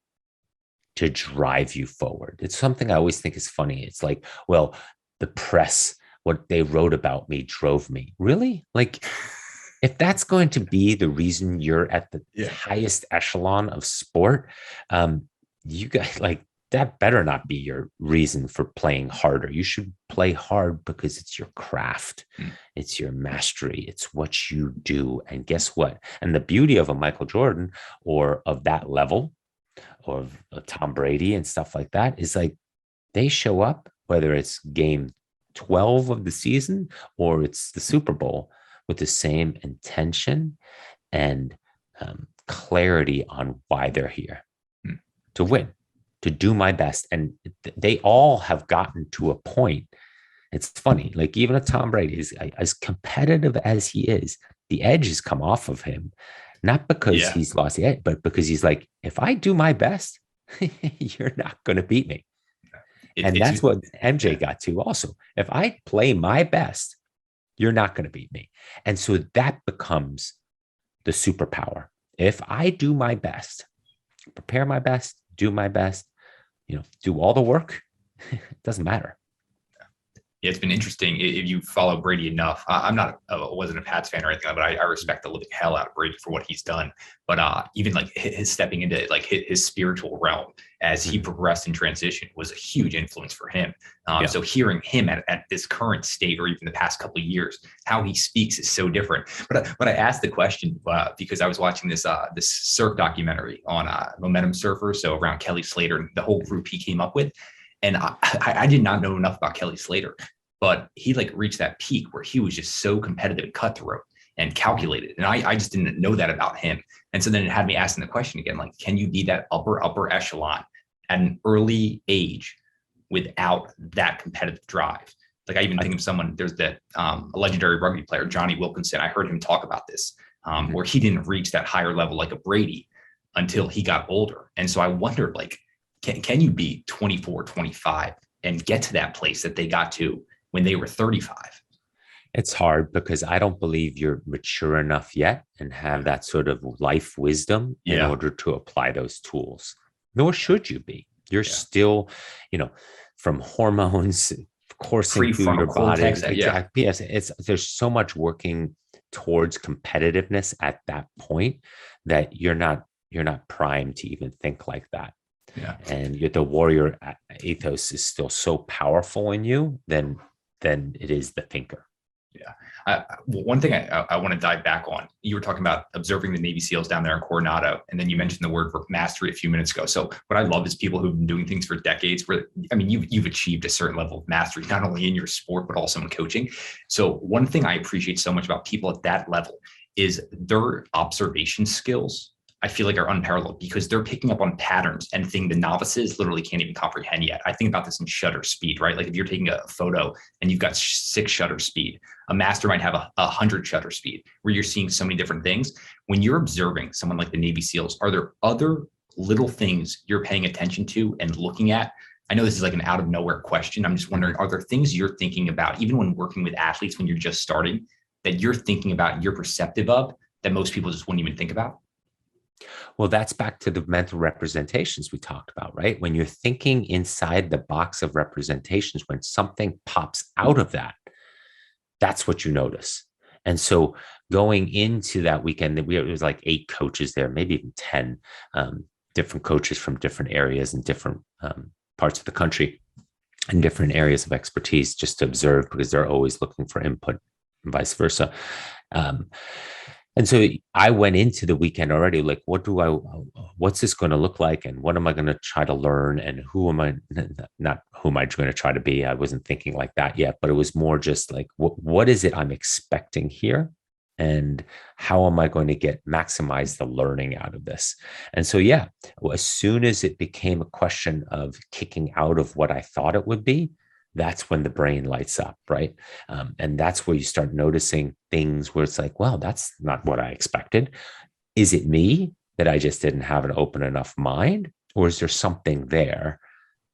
to drive you forward. It's something I always think is funny. It's like, well, the press, what they wrote about me drove me. Really? Like, if that's going to be the reason you're at the highest echelon of sport, you guys, like, that better not be your reason for playing harder. You should play hard because it's your craft. It's your mastery. It's what you do. And guess what? And the beauty of a Michael Jordan or of that level, or of a Tom Brady and stuff like that, is like, they show up, whether it's game 12 of the season or it's the Super Bowl, with the same intention and clarity on why they're here. To win, to do my best. And they all have gotten to a point. It's funny, like even a Tom Brady is as competitive as he is, the edge has come off of him, not because he's lost the edge, but because he's like, if I do my best, you're not going to beat me. And that's what MJ got to also. If I play my best, you're not going to beat me. And so that becomes the superpower. If I do my best, prepare my best, do my best, do all the work, it doesn't matter. Yeah, it's been interesting. If you follow Brady enough, wasn't a Pats fan or anything, but I respect the living hell out of Brady for what he's done. But even like his stepping into like his spiritual realm as he progressed in transition was a huge influence for him. So hearing him at this current state, or even the past couple of years, how he speaks is so different. But I asked the question because I was watching this surf documentary on Momentum Surfer, so around Kelly Slater and the whole group he came up with. And I did not know enough about Kelly Slater, but he like reached that peak where he was just so competitive and cutthroat and calculated. And I just didn't know that about him. And so then it had me asking the question again, like, can you be that upper echelon at an early age without that competitive drive? Like I even think of someone, there's that a legendary rugby player, Johnny Wilkinson. I heard him talk about this, where he didn't reach that higher level like a Brady until he got older. And so I wondered, like, can you be 24, 25 and get to that place that they got to when they were 35? It's hard because I don't believe you're mature enough yet and have that sort of life wisdom in order to apply those tools. Nor should you be. You're still, from hormones coursing through your body. Exactly. Yes, there's so much working towards competitiveness at that point that you're not primed to even think like that. Yeah. And the warrior ethos is still so powerful in you than it is the thinker. Yeah. One thing I want to dive back on, you were talking about observing the Navy SEALs down there in Coronado, and then you mentioned the word mastery a few minutes ago. So what I love is people who've been doing things for decades where, I mean, you've achieved a certain level of mastery, not only in your sport, but also in coaching. So one thing I appreciate so much about people at that level is their observation skills. I feel like are unparalleled because they're picking up on patterns and things the novices literally can't even comprehend yet. I think about this in shutter speed, right? Like if you're taking a photo and you've got 6 shutter speed, a master might have 100 shutter speed where you're seeing so many different things. When you're observing someone like the Navy SEALs, are there other little things you're paying attention to and looking at? I know this is like an out of nowhere question. I'm just wondering, are there things you're thinking about, even when working with athletes, when you're just starting, that you're thinking about, you're perceptive of, that most people just wouldn't even think about? Well, that's back to the mental representations we talked about, right? When you're thinking inside the box of representations, when something pops out of that, that's what you notice. And so going into that weekend, it was like 8 coaches there, maybe even 10 different coaches from different areas and different parts of the country and different areas of expertise just to observe, because they're always looking for input and vice versa. And so I went into the weekend already like, what's this going to look like? And what am I going to try to learn? And who am I going to try to be? I wasn't thinking like that yet, but it was more just like, what is it I'm expecting here? And how am I going to maximize the learning out of this? And so, as soon as it became a question of kicking out of what I thought it would be, that's when the brain lights up, right? And that's where you start noticing things where it's like, well, that's not what I expected. Is it me that I just didn't have an open enough mind? Or is there something there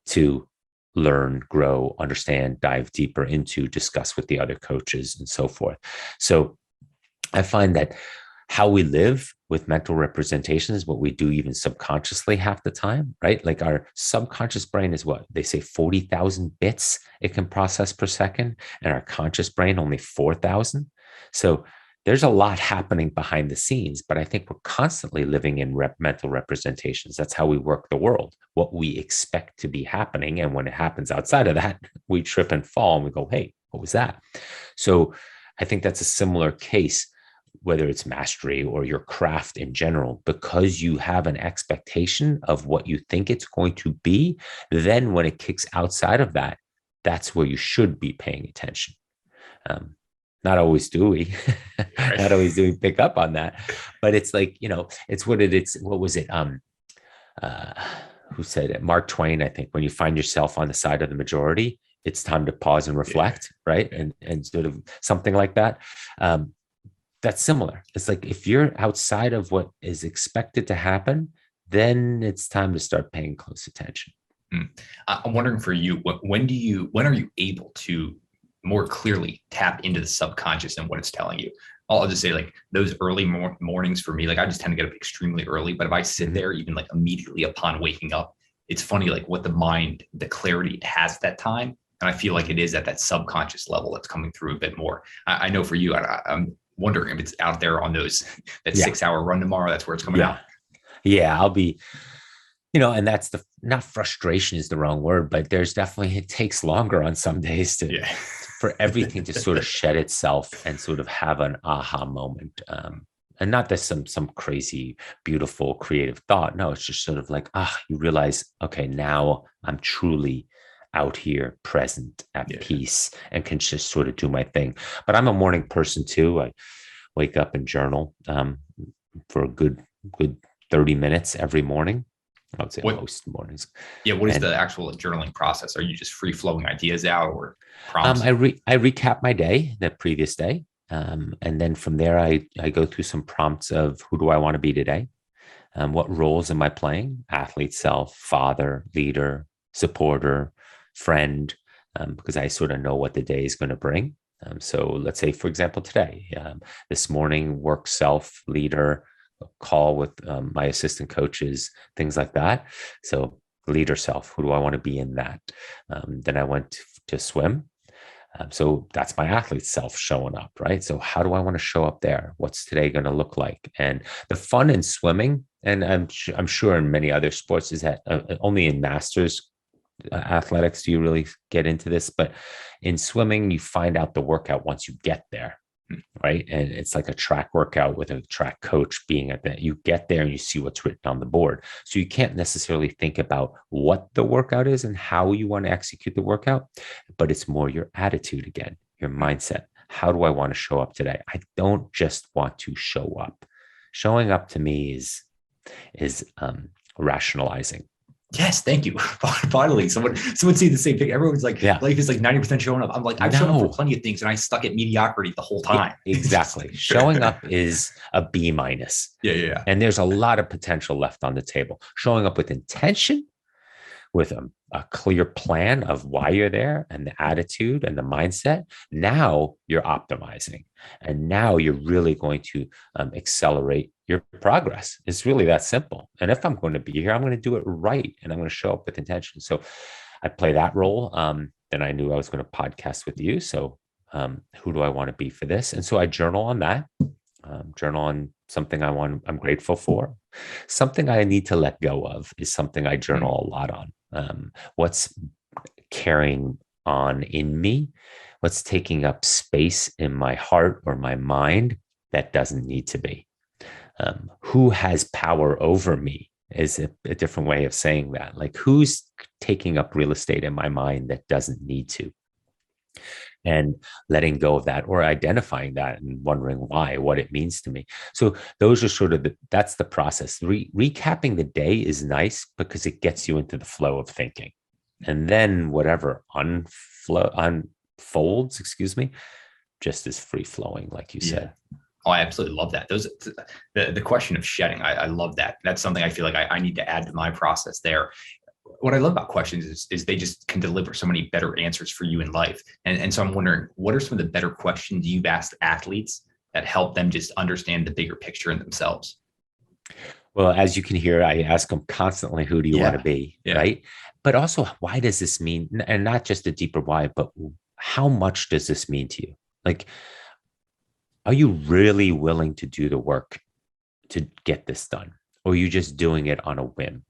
to learn, grow, understand, dive deeper into, discuss with the other coaches and so forth? So I find that how we live with mental representation is what we do even subconsciously half the time, right? Like our subconscious brain is what they say 40,000 bits it can process per second, and our conscious brain only 4,000. So there's a lot happening behind the scenes, but I think we're constantly living in mental representations. That's how we work the world, what we expect to be happening. And when it happens outside of that, we trip and fall and we go, hey, what was that? So I think that's a similar case, whether it's mastery or your craft in general, because you have an expectation of what you think it's going to be. Then when it kicks outside of that, that's where you should be paying attention. Not always do we, not always do we pick up on that, but it's like, it's what what was it? Who said it? Mark Twain, I think, when you find yourself on the side of the majority, it's time to pause and reflect, right? And sort of something like that. that's similar. It's like if you're outside of what is expected to happen, then it's time to start paying close attention. I'm wondering for you, when are you able to more clearly tap into the subconscious and what it's telling you? I'll just say like those early mornings for me, like I just tend to get up extremely early, but if I sit there even like immediately upon waking up, it's funny like what the mind, the clarity it has at that time. And I feel like it is at that subconscious level that's coming through a bit more. I know for you, I'm wondering if it's out there on that 6-hour run tomorrow. That's where it's coming out. Yeah, I'll be, and that's not frustration is the wrong word, but there's definitely, it takes longer on some days for everything to sort of shed itself and sort of have an aha moment. And not that some crazy, beautiful, creative thought. No, it's just sort of like, you realize, okay, now I'm truly out here present at peace and can just sort of do my thing. But I'm a morning person too. I wake up and journal for a good 30 minutes every morning. I would say most mornings. Yeah. What is the actual journaling process? Are you just free flowing ideas out or prompts? I recap my day, the previous day. And then from there, I go through some prompts of who do I want to be today? What roles am I playing? Athlete, self, father, leader, supporter, friend, because I sort of know what the day is going to bring. So let's say, for example, today, this morning, work, self, leader, call with my assistant coaches, things like that. So leader, self, who do I want to be in that? Then I went to swim. So that's my athlete self showing up, right? So how do I want to show up there? What's today going to look like? And the fun in swimming, and I'm sure in many other sports, is that only in masters athletics do you really get into this, but in swimming, you find out the workout once you get there, right? And it's like a track workout with a track coach being at that. You get there and you see what's written on the board. So you can't necessarily think about what the workout is and how you want to execute the workout, but it's more your attitude again, your mindset. How do I want to show up today? I don't just want to show up. Showing up to me is rationalizing. Yes, thank you. Finally, someone see the same thing. Everyone's like, life is like 90% showing up. I'm like, I've shown up for plenty of things and I stuck at mediocrity the whole time. Exactly. Showing up is a B minus. Yeah. And there's a lot of potential left on the table. Showing up with intention, with a clear plan of why you're there and the attitude and the mindset. Now you're optimizing. And now you're really going to accelerate your progress. It's really that simple. And if I'm going to be here, I'm going to do it right. And I'm going to show up with intention. So I play that role. Then I knew I was going to podcast with you. So who do I want to be for this? And so I journal on that, journal on something I'm grateful for. Something I need to let go of is something I journal a lot on. What's carrying on in me? What's taking up space in my heart or my mind that doesn't need to be? Who has power over me is a different way of saying that. Like who's taking up real estate in my mind that doesn't need to? And letting go of that or identifying that and wondering why, what it means to me. So those are sort of that's the process. Recapping the day is nice because it gets you into the flow of thinking. And then whatever unfolds, just is free flowing, like you said. Oh, I absolutely love that. The question of shedding, I love that. That's something I feel like I need to add to my process there. What I love about questions is they just can deliver so many better answers for you in life. And so I'm wondering, what are some of the better questions you've asked athletes that help them just understand the bigger picture in themselves? Well, as you can hear, I ask them constantly, who do you want to be? Right. But also, why does this mean, and not just a deeper why, but how much does this mean to you? Like, are you really willing to do the work to get this done? Or are you just doing it on a whim?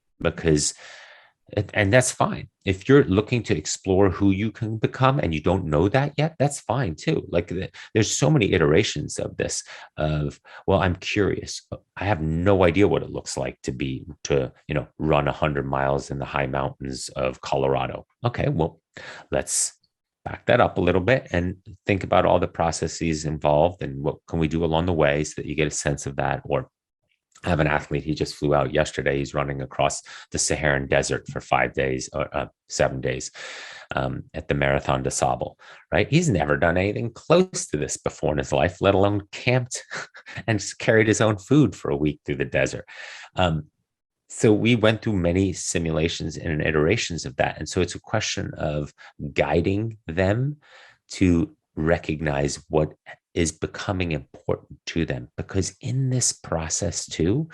And that's fine. If you're looking to explore who you can become and you don't know that yet, that's fine too. Like there's so many iterations of this well, I'm curious. I have no idea what it looks like to run 100 miles in the high mountains of Colorado. Okay, well, let's back that up a little bit and think about all the processes involved and what can we do along the way so that you get a sense of that. Or I have an athlete, he just flew out yesterday. He's running across the Saharan desert for 5 days or 7 days. at the Marathon des Sables, right? He's never done anything close to this before in his life, let alone camped and carried his own food for a week through the desert. So we went through many simulations and iterations of that. And so it's a question of guiding them to recognize what is becoming important to them. Because in this process too,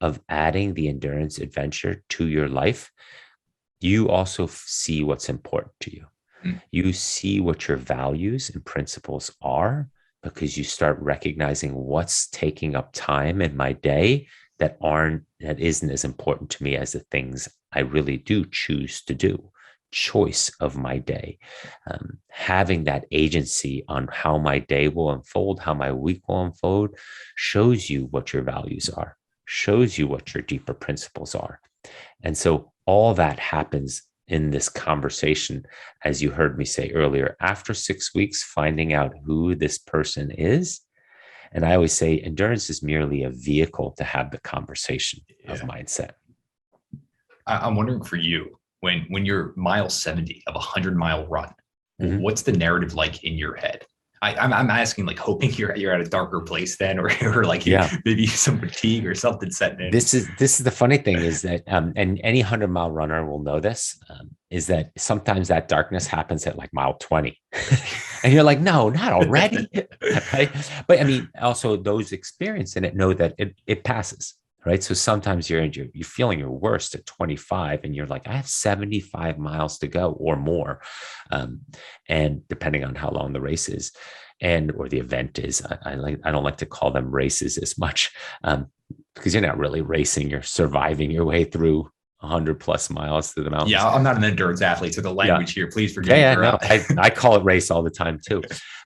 of adding the endurance adventure to your life, you also see what's important to you. You see what your values and principles are, because you start recognizing what's taking up time in my day that isn't as important to me as the things I really do choose to do. Choice of my day, having that agency on how my day will unfold, how my week will unfold, shows you what your values are, shows you what your deeper principles are. And so all that happens in this conversation, as you heard me say earlier, after 6 weeks, finding out who this person is. And I always say endurance is merely a vehicle to have the conversation of mindset. I'm wondering for you, when you're mile 70 of a 100-mile run, what's the narrative like in your head? I'm asking, like, hoping you're at a darker place then, or like maybe some fatigue or something setting in. This is the funny thing is that, and any 100-mile runner will know this, is that sometimes that darkness happens at like mile 20, and you're like, no, not already, right? But I mean, also those experiencing it know that it passes, right? So sometimes you're feeling your worst at 25, and you're like, I have 75 miles to go or more, and depending on how long the race is, or the event is, I don't like to call them races as much, because you're not really racing; you're surviving your way through 100+ miles through the mountains. Yeah, I'm not an endurance athlete, so the language here, please forgive me. No, I call it race all the time too,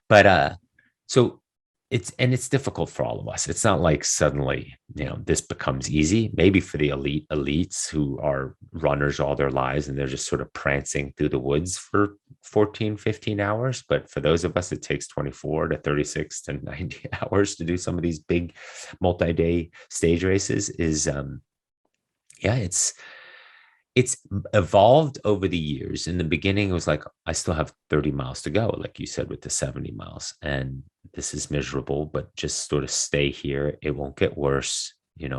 but so. It's difficult for all of us. It's not like suddenly, this becomes easy. Maybe for the elites who are runners all their lives and they're just sort of prancing through the woods for 14, 15 hours. But for those of us, it takes 24 to 36 to 90 hours to do some of these big multi-day stage races it's evolved over the years. In the beginning, it was like, I still have 30 miles to go, like you said, with the 70 miles. And this is miserable, but just sort of stay here. It won't get worse.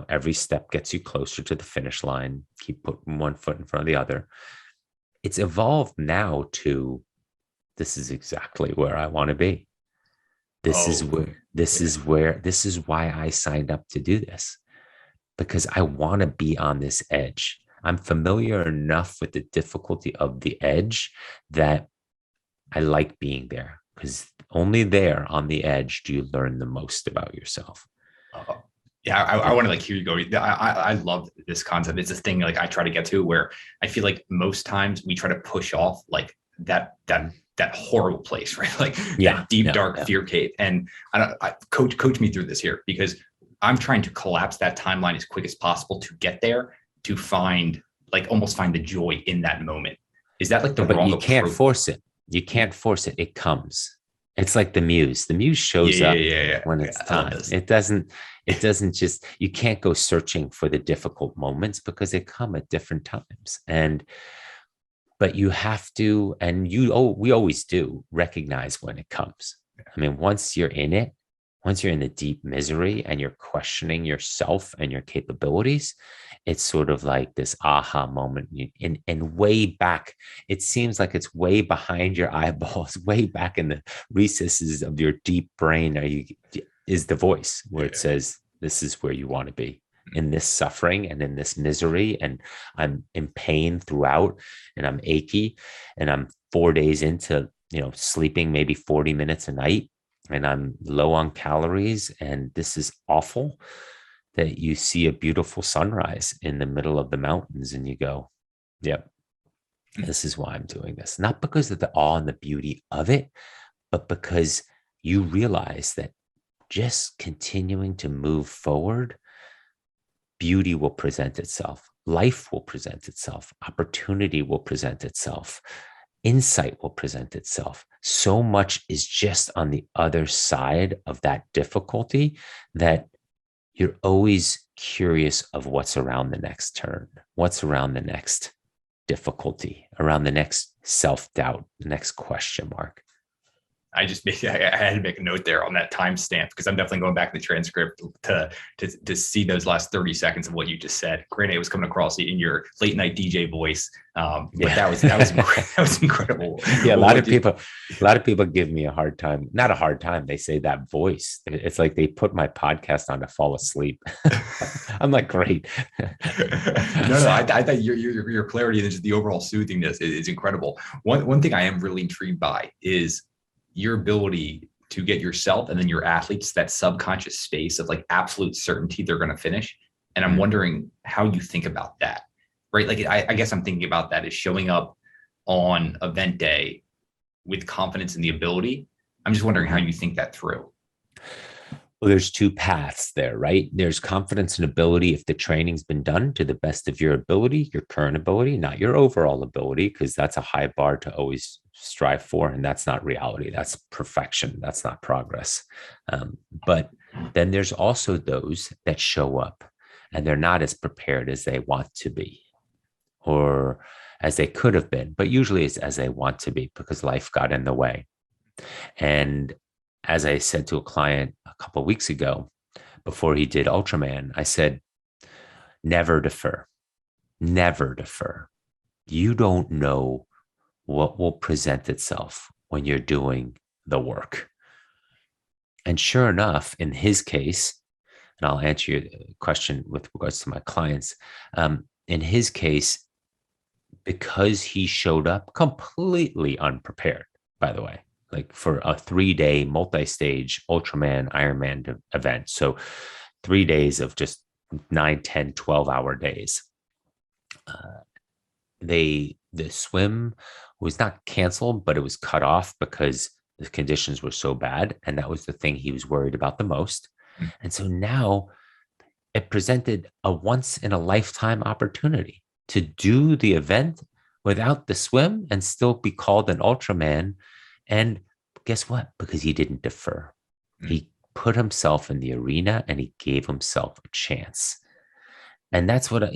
Every step gets you closer to the finish line. Keep putting one foot in front of the other. It's evolved now to, this is exactly where I want to be. This is why I signed up to do this, because I want to be on this edge. I'm familiar enough with the difficulty of the edge that I like being there, because only there on the edge do you learn the most about yourself. I want to hear you go. I love this concept. It's a thing like I try to get to, where I feel like most times we try to push off like that horrible place, right? Like that deep, dark fear cave. And coach me through this here, because I'm trying to collapse that timeline as quick as possible to get there, to almost find the joy in that moment. Is that like the wrong approach? You can't force it. You can't force it. It comes. It's like the muse. The muse shows up when it's time. It doesn't just, you can't go searching for the difficult moments, because they come at different times. But you have to, and we always do recognize when it comes. I mean, once you're in it, once you're in the deep misery and you're questioning yourself and your capabilities, it's sort of like this aha moment. And way back, it seems like it's way behind your eyeballs, way back in the recesses of your deep brain is the voice where it says, this is where you want to be, in this suffering and in this misery. And I'm in pain throughout, and I'm achy, and I'm 4 days into, sleeping maybe 40 minutes a night, and I'm low on calories, and this is awful, that you see a beautiful sunrise in the middle of the mountains and you go, yep, this is why I'm doing this. Not because of the awe and the beauty of it, but because you realize that just continuing to move forward, beauty will present itself, life will present itself, opportunity will present itself, insight will present itself. So much is just on the other side of that difficulty that you're always curious of what's around the next turn, what's around the next difficulty, around the next self-doubt. Next question mark. I had to make a note there on that timestamp because I'm definitely going back to the transcript to see those last 30 seconds of what you just said. Granted, it was coming across in your late night DJ voice, but that was incredible. Yeah, a lot of people give me a hard time. Not a hard time. They say that voice. It's like they put my podcast on to fall asleep. I'm like, great. No, I thought your clarity and just the overall soothingness is incredible. One thing I am really intrigued by is your ability to get yourself and then your athletes that subconscious space of like absolute certainty they're going to finish. And I'm wondering how you think about that, right? Like, I guess I'm thinking about that as showing up on event day with confidence in the ability. I'm just wondering how you think that through. Well, there's two paths there, right? There's confidence and ability if the training's been done to the best of your ability, your current ability, not your overall ability, because that's a high bar to always strive for. And that's not reality. That's perfection. That's not progress. But then there's also those that show up and they're not as prepared as they want to be or as they could have been, but usually it's as they want to be because life got in the way. And as I said to a client a couple of weeks ago, before he did Ultraman, I said, never defer, never defer. You don't know what will present itself when you're doing the work. And sure enough, in his case, and I'll answer your question with regards to my clients, in his case, because he showed up completely unprepared, by the way, like for a 3-day multi-stage Ultraman Ironman event. So 3 days of just 9, 10, 12-hour days. The swim was not canceled, but it was cut off because the conditions were so bad. And that was the thing he was worried about the most. And so now it presented a once in a lifetime opportunity to do the event without the swim and still be called an Ultraman. And guess what? Because he didn't defer. He put himself in the arena and he gave himself a chance. And that's what,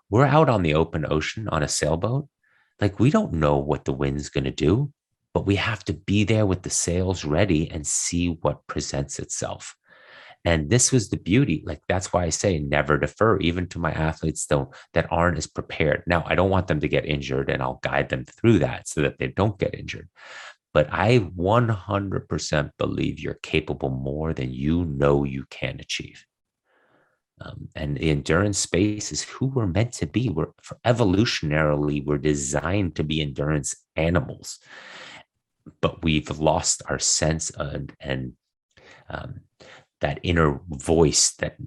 we're out on the open ocean on a sailboat. Like, we don't know what the wind's going to do, but we have to be there with the sails ready and see what presents itself. And this was the beauty. Like, that's why I say never defer, even to my athletes that aren't as prepared. Now, I don't want them to get injured, and I'll guide them through that so that they don't get injured. But I 100% believe you're capable more than you know you can achieve. And the endurance space is who we're meant to be. Evolutionarily, we're designed to be endurance animals, but we've lost our sense and that inner voice that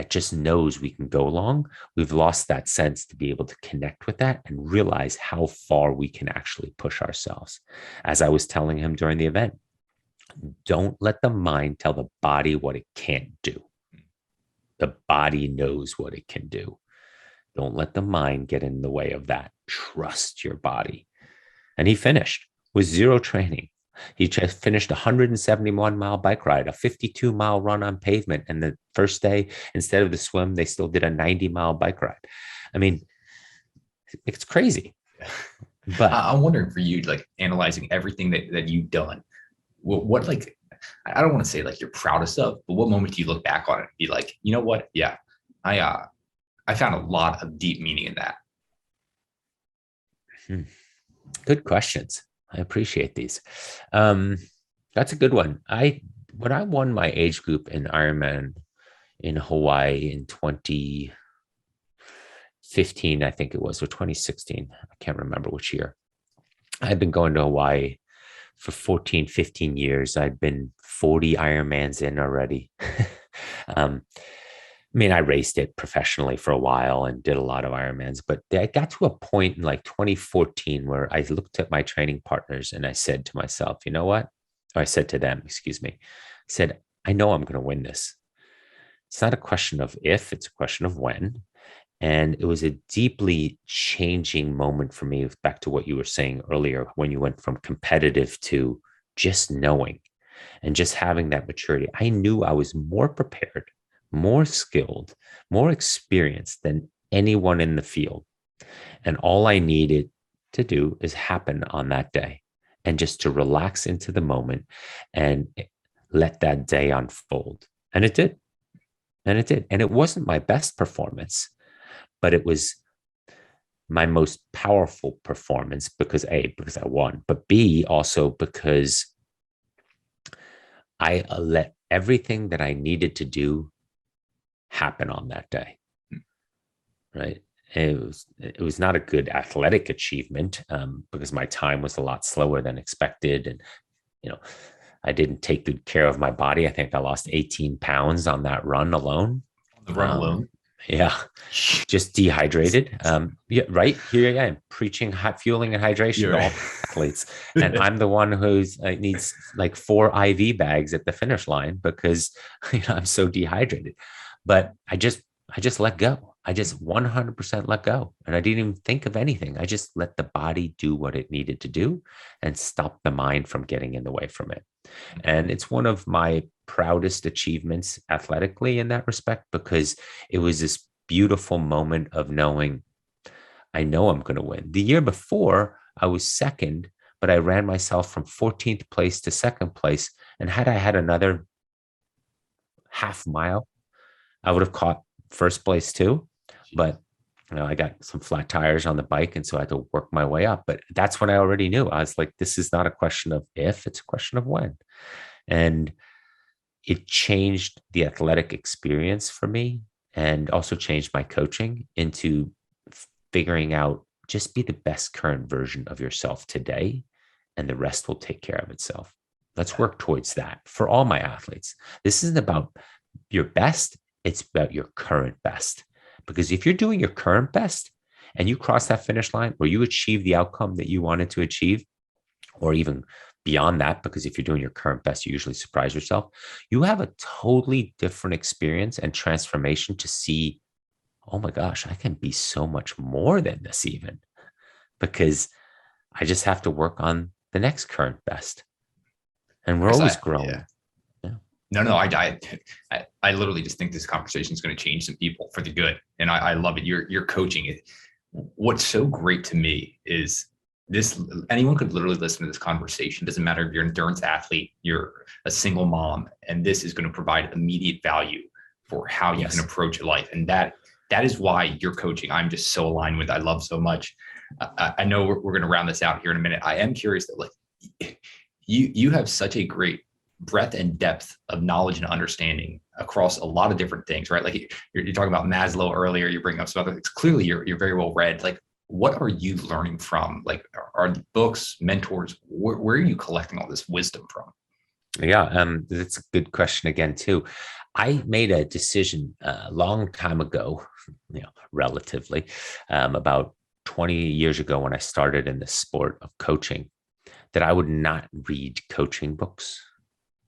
just knows we can go along. We've lost that sense to be able to connect with that and realize how far we can actually push ourselves. As I was telling him during the event, don't let the mind tell the body what it can't do. The body knows what it can do. Don't let the mind get in the way of that. Trust your body. And he finished with zero training. He just finished a 171-mile bike ride, a 52-mile run on pavement. And the first day, instead of the swim, they still did a 90-mile bike ride. I mean, it's crazy. But I'm wondering for you, like analyzing everything that you've done, what like, I don't want to say like you're proudest of, but what moment do you look back on it and be like, you know what? Yeah, I found a lot of deep meaning in that. Good questions. I appreciate these. That's a good one. When I won my age group in Ironman in Hawaii in 2015, I think it was, or 2016. I can't remember which year. I'd been going to Hawaii for 14, 15 years. I'd been 40 Ironmans in already. I raced it professionally for a while and did a lot of Ironmans, but I got to a point in like 2014 where I looked at my training partners and I said to myself, you know what? Or I said to them, I said, I know I'm going to win this. It's not a question of if, it's a question of when. And it was a deeply changing moment for me, back to what you were saying earlier, when you went from competitive to just knowing and just having that maturity. I knew I was more prepared, more skilled, more experienced than anyone in the field. And all I needed to do is happen on that day, and just to relax into the moment and let that day unfold. And it did. And it did. And it wasn't my best performance, but it was my most powerful performance because A, because I won, but B, also because I let everything that I needed to do happen on that day. Right. And it was not a good athletic achievement because my time was a lot slower than expected. And, I didn't take good care of my body. I think I lost 18 pounds on that run alone. The run alone? Yeah. Just dehydrated. Yeah, right. Here I am preaching fueling and hydration to all athletes. And I'm the one who's needs like 4 IV bags at the finish line because I'm so dehydrated. But I just let go. I just 100% let go. And I didn't even think of anything. I just let the body do what it needed to do and stop the mind from getting in the way from it. And it's one of my proudest achievements athletically in that respect, because it was this beautiful moment of knowing, I know I'm going to win. The year before, I was second, but I ran myself from 14th place to second place. And had I had another half mile, I would have caught first place too. But I got some flat tires on the bike, and so I had to work my way up. But that's when I already knew. I was like, this is not a question of if, it's a question of when. And it changed the athletic experience for me, and also changed my coaching into figuring out, just be the best current version of yourself today, and the rest will take care of itself. Let's work towards that for all my athletes. This isn't about your best. It's about your current best. Because if you're doing your current best and you cross that finish line, or you achieve the outcome that you wanted to achieve, or even beyond that, because if you're doing your current best, you usually surprise yourself, you have a totally different experience and transformation to see, oh my gosh, I can be so much more than this even, because I just have to work on the next current best. And we're always growing. Yeah. No, I literally just think this conversation is going to change some people for the good. And I love it. You're coaching it. What's so great to me is this, anyone could literally listen to this conversation. Doesn't matter if you're an endurance athlete, you're a single mom, and this is going to provide immediate value for how you can approach life. And that is why you're coaching. I'm just so aligned with, I love so much. I know we're going to round this out here in a minute. I am curious that, like, you have such a great breadth and depth of knowledge and understanding across a lot of different things, right? Like you're talking about Maslow earlier, you're bringing up some other things. Clearly you're very well read. Like, what are you learning from? Like, are books, mentors, where are you collecting all this wisdom from? Yeah, that's a good question again, too. I made a decision a long time ago, relatively, about 20 years ago when I started in the sport of coaching, that I would not read coaching books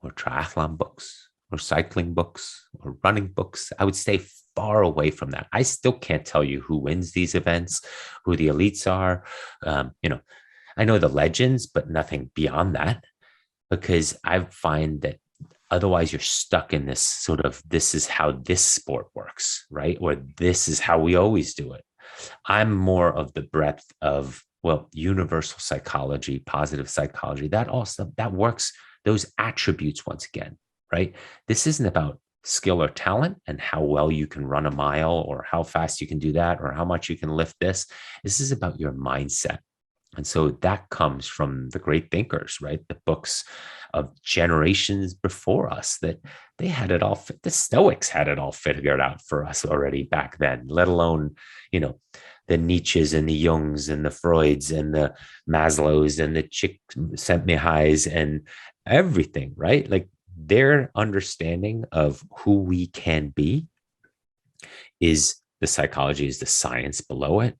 or triathlon books or cycling books or running books. I would stay far away from that. I still can't tell you who wins these events, who the elites are. I know the legends, but nothing beyond that, because I find that otherwise you're stuck in this sort of, this is how this sport works, right? Or this is how we always do it. I'm more of the breadth of, universal psychology, positive psychology, that works, those attributes once again, right? This isn't about skill or talent and how well you can run a mile or how fast you can do that or how much you can lift this. This is about your mindset. And so that comes from the great thinkers, right? The books of generations before us, that they had it all. The Stoics had it all figured out for us already back then, let alone, the Nietzsches and the Jungs and the Freuds and the Maslows and the Csikszentmihalys and everything, right? Like, their understanding of who we can be is the psychology, is the science below it.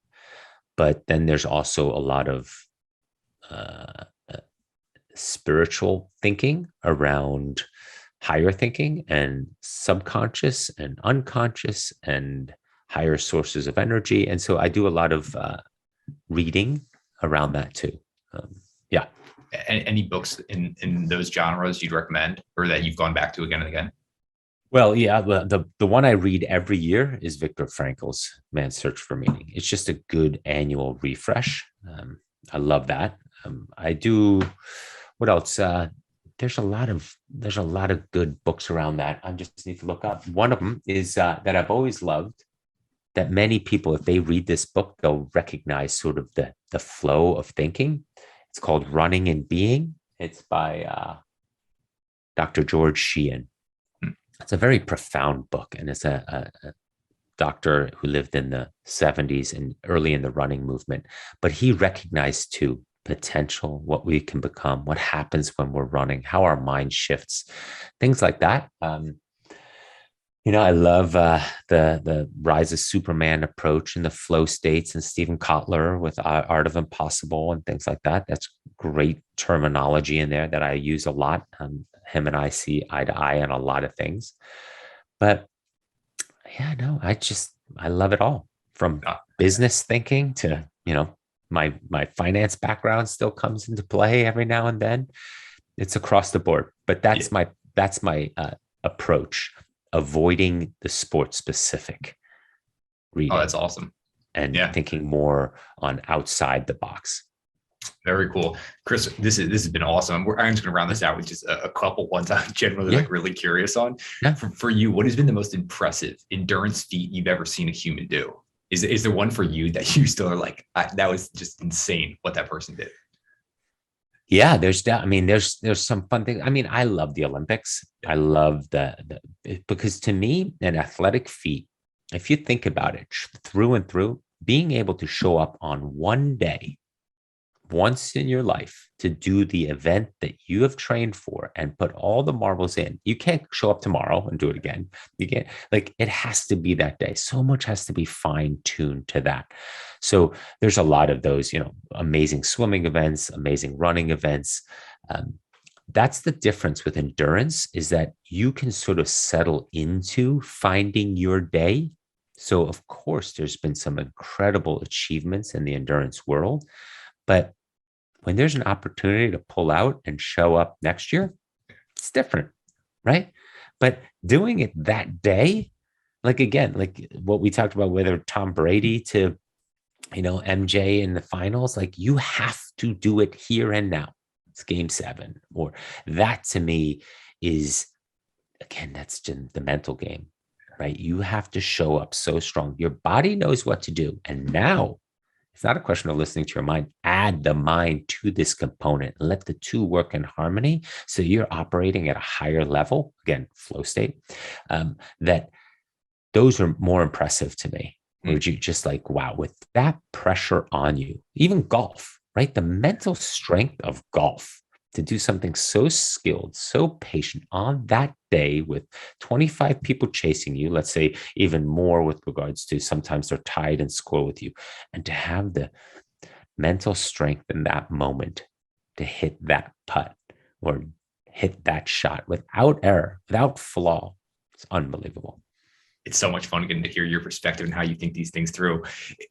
But then there's also a lot of spiritual thinking around higher thinking and subconscious and unconscious and higher sources of energy. And so I do a lot of reading around that too. Yeah. Any books in those genres you'd recommend, or that you've gone back to again and again? Well, yeah, the one I read every year is Viktor Frankl's Man's Search for Meaning. It's just a good annual refresh. I love that. I do. What else? There's a lot of good books around that. I just need to look up. One of them is that I've always loved. That many people, if they read this book, they'll recognize sort of the flow of thinking. It's called Running and Being. It's by Dr. George Sheehan. It's a very profound book, and it's a doctor who lived in the 70s and early in the running movement. But he recognized too potential, what we can become, what happens when we're running, how our mind shifts, things like that. I love the Rise of Superman approach and the flow states, and Stephen Kotler with Art of Impossible and things like that. That's great terminology in there that I use a lot. Him and I see eye to eye on a lot of things. But yeah, no, I love it all, from business thinking to, my finance background still comes into play every now and then. It's across the board, but that's my approach, avoiding the sport specific reading. Oh, that's awesome. And thinking more on outside the box. Very cool. Chris, this has been awesome. I'm just going to round this out with just a couple ones I'm generally really curious on. Yeah. For you, what has been the most impressive endurance feat you've ever seen a human do? Is there one for you that you still are like, that was just insane what that person did? Yeah, there's some fun things. I mean, I love the Olympics. I love because to me, an athletic feat, if you think about it through and through, being able to show up on one day, once in your life, to do the event that you have trained for and put all the marbles in. You can't show up tomorrow and do it again. You can't, it has to be that day. So much has to be fine-tuned to that. So there's a lot of those, amazing swimming events, amazing running events. That's the difference with endurance, is that you can sort of settle into finding your day. So of course, there's been some incredible achievements in the endurance world. But when there's an opportunity to pull out and show up next year, it's different, right? But doing it that day, like what we talked about, whether Tom Brady to, MJ in the finals, you have to do it here and now. It's game 7. Or that to me is, again, that's just the mental game, right? You have to show up so strong. Your body knows what to do. And now, it's not a question of listening to your mind. Add the mind to this component. Let the two work in harmony. So you're operating at a higher level, again, flow state, that those are more impressive to me. Where you just wow, with that pressure on you, even golf, right? The mental strength of golf to do something so skilled, so patient on that day with 25 people chasing you, let's say even more with regards to sometimes they're tied and score with you, and to have the mental strength in that moment to hit that putt or hit that shot without error, without flaw. It's unbelievable. It's so much fun getting to hear your perspective and how you think these things through.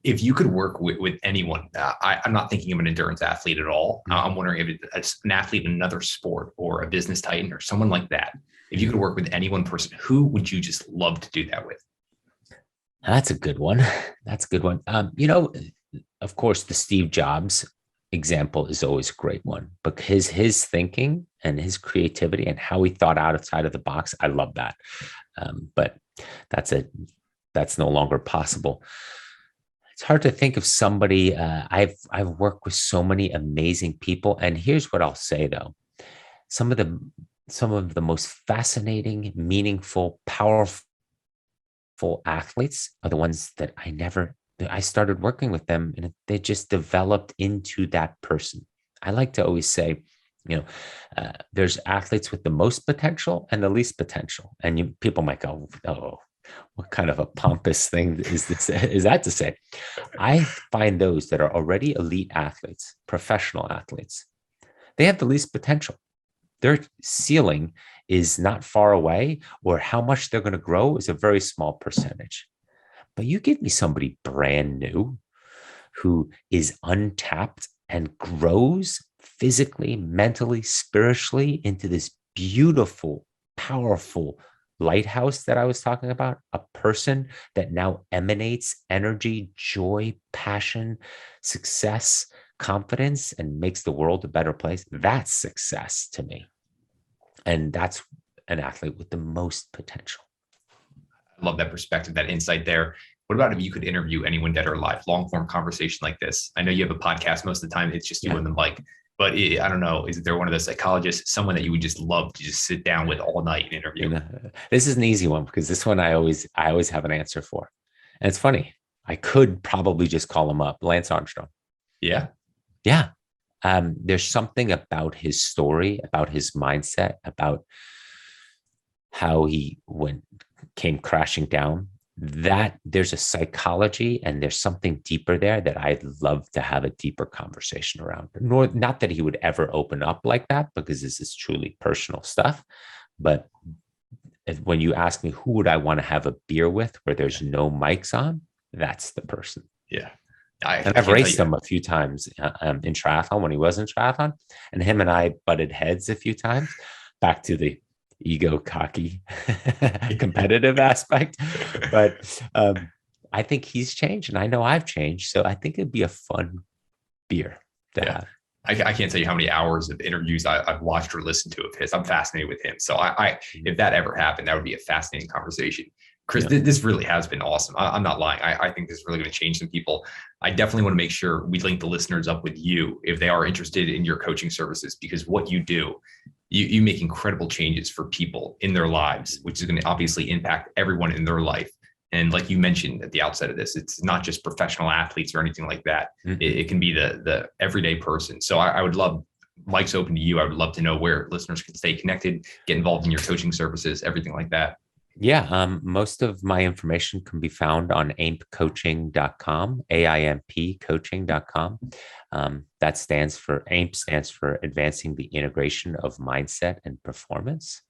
If you could work with anyone, I'm not thinking of an endurance athlete at all. I'm wondering if it's an athlete in another sport or a business titan or someone like that. If you could work with any one person, who would you just love to do that with? That's a good one. Of course, the Steve Jobs example is always a great one, because his thinking and his creativity and how he thought outside of the box, I love that. But that's no longer possible. It's hard to think of somebody. I've worked with so many amazing people, and here's what I'll say though: some of the most fascinating, meaningful, powerful athletes are the ones that I started working with them, and they just developed into that person. I like to always say, there's athletes with the most potential and the least potential. And people might go, oh, what kind of a pompous thing is that to say? I find those that are already elite athletes, professional athletes, they have the least potential. Their ceiling is not far away, or how much they're going to grow is a very small percentage. But you give me somebody brand new who is untapped and grows physically, mentally, spiritually into this beautiful, powerful lighthouse that I was talking about, a person that now emanates energy, joy, passion, success, confidence and makes the world a better place, that's success to me. And that's an athlete with the most potential. I love that perspective, that insight there. What about if you could interview anyone dead or alive, long form conversation like this? I know you have a podcast most of the time. It's just you and the mic, but I don't know. Is there one of the psychologists, someone that you would just love to just sit down with all night and interview? This is an easy one because this one I always have an answer for. And it's funny. I could probably just call him up, Lance Armstrong. Yeah. Yeah. There's something about his story, about his mindset, about how he came crashing down, that there's a psychology and there's something deeper there that I'd love to have a deeper conversation around. Not that he would ever open up like that, because this is truly personal stuff. But when you ask me, who would I want to have a beer with where there's no mics on? That's the person. Yeah. I've raced him a few times in triathlon when he was in triathlon, and him and I butted heads a few times, back to the ego, cocky, competitive aspect. But I think he's changed, and I know I've changed. So I think it'd be a fun beer to have. I can't tell you how many hours of interviews I've watched or listened to of his. I'm fascinated with him. So if that ever happened, that would be a fascinating conversation. Chris, this really has been awesome. I'm not lying. I think this is really going to change some people. I definitely want to make sure we link the listeners up with you if they are interested in your coaching services, because what you do, you make incredible changes for people in their lives, which is going to obviously impact everyone in their life. And like you mentioned at the outset of this, it's not just professional athletes or anything like that. Mm-hmm. It can be the everyday person. So I would love, mic's open to you. I would love to know where listeners can stay connected, get involved in your coaching services, everything like that. Yeah, most of my information can be found on aimpcoaching.com, AIMP coaching.com. That stands for, AIMP stands for Advancing the Integration of Mindset and Performance.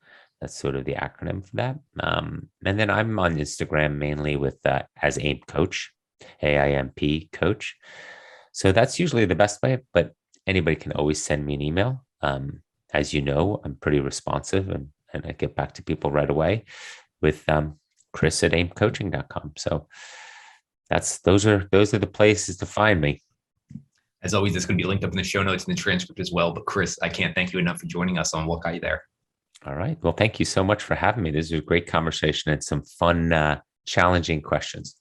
That's sort of the acronym for that. And then I'm on Instagram mainly with as AIMP Coach, AIMP Coach. So that's usually the best way, but anybody can always send me an email. As you know, I'm pretty responsive and I get back to people right away with Chris at aimpcoaching.com. So those are the places to find me. As always, it's going to be linked up in the show notes and the transcript as well. But Chris, I can't thank you enough for joining us on What Got You There. All right. Well, thank you so much for having me. This was a great conversation and some fun, challenging questions.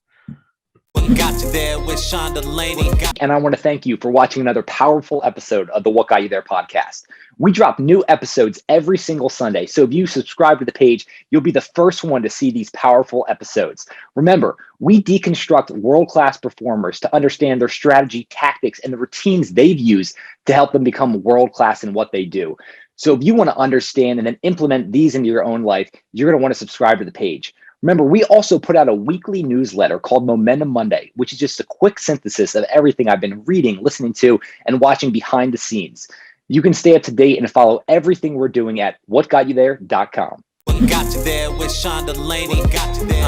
Got you there with Sean Delaney. And I want to thank you for watching another powerful episode of the What Got You There podcast. We drop new episodes every single Sunday. So if you subscribe to the page, you'll be the first one to see these powerful episodes. Remember, we deconstruct world-class performers to understand their strategy, tactics, and the routines they've used to help them become world-class in what they do. So if you want to understand and then implement these into your own life, you're going to want to subscribe to the page. Remember, we also put out a weekly newsletter called Momentum Monday, which is just a quick synthesis of everything I've been reading, listening to, and watching behind the scenes. You can stay up to date and follow everything we're doing at whatgotyouthere.com. Got you there with Sean Delaney. Got you there.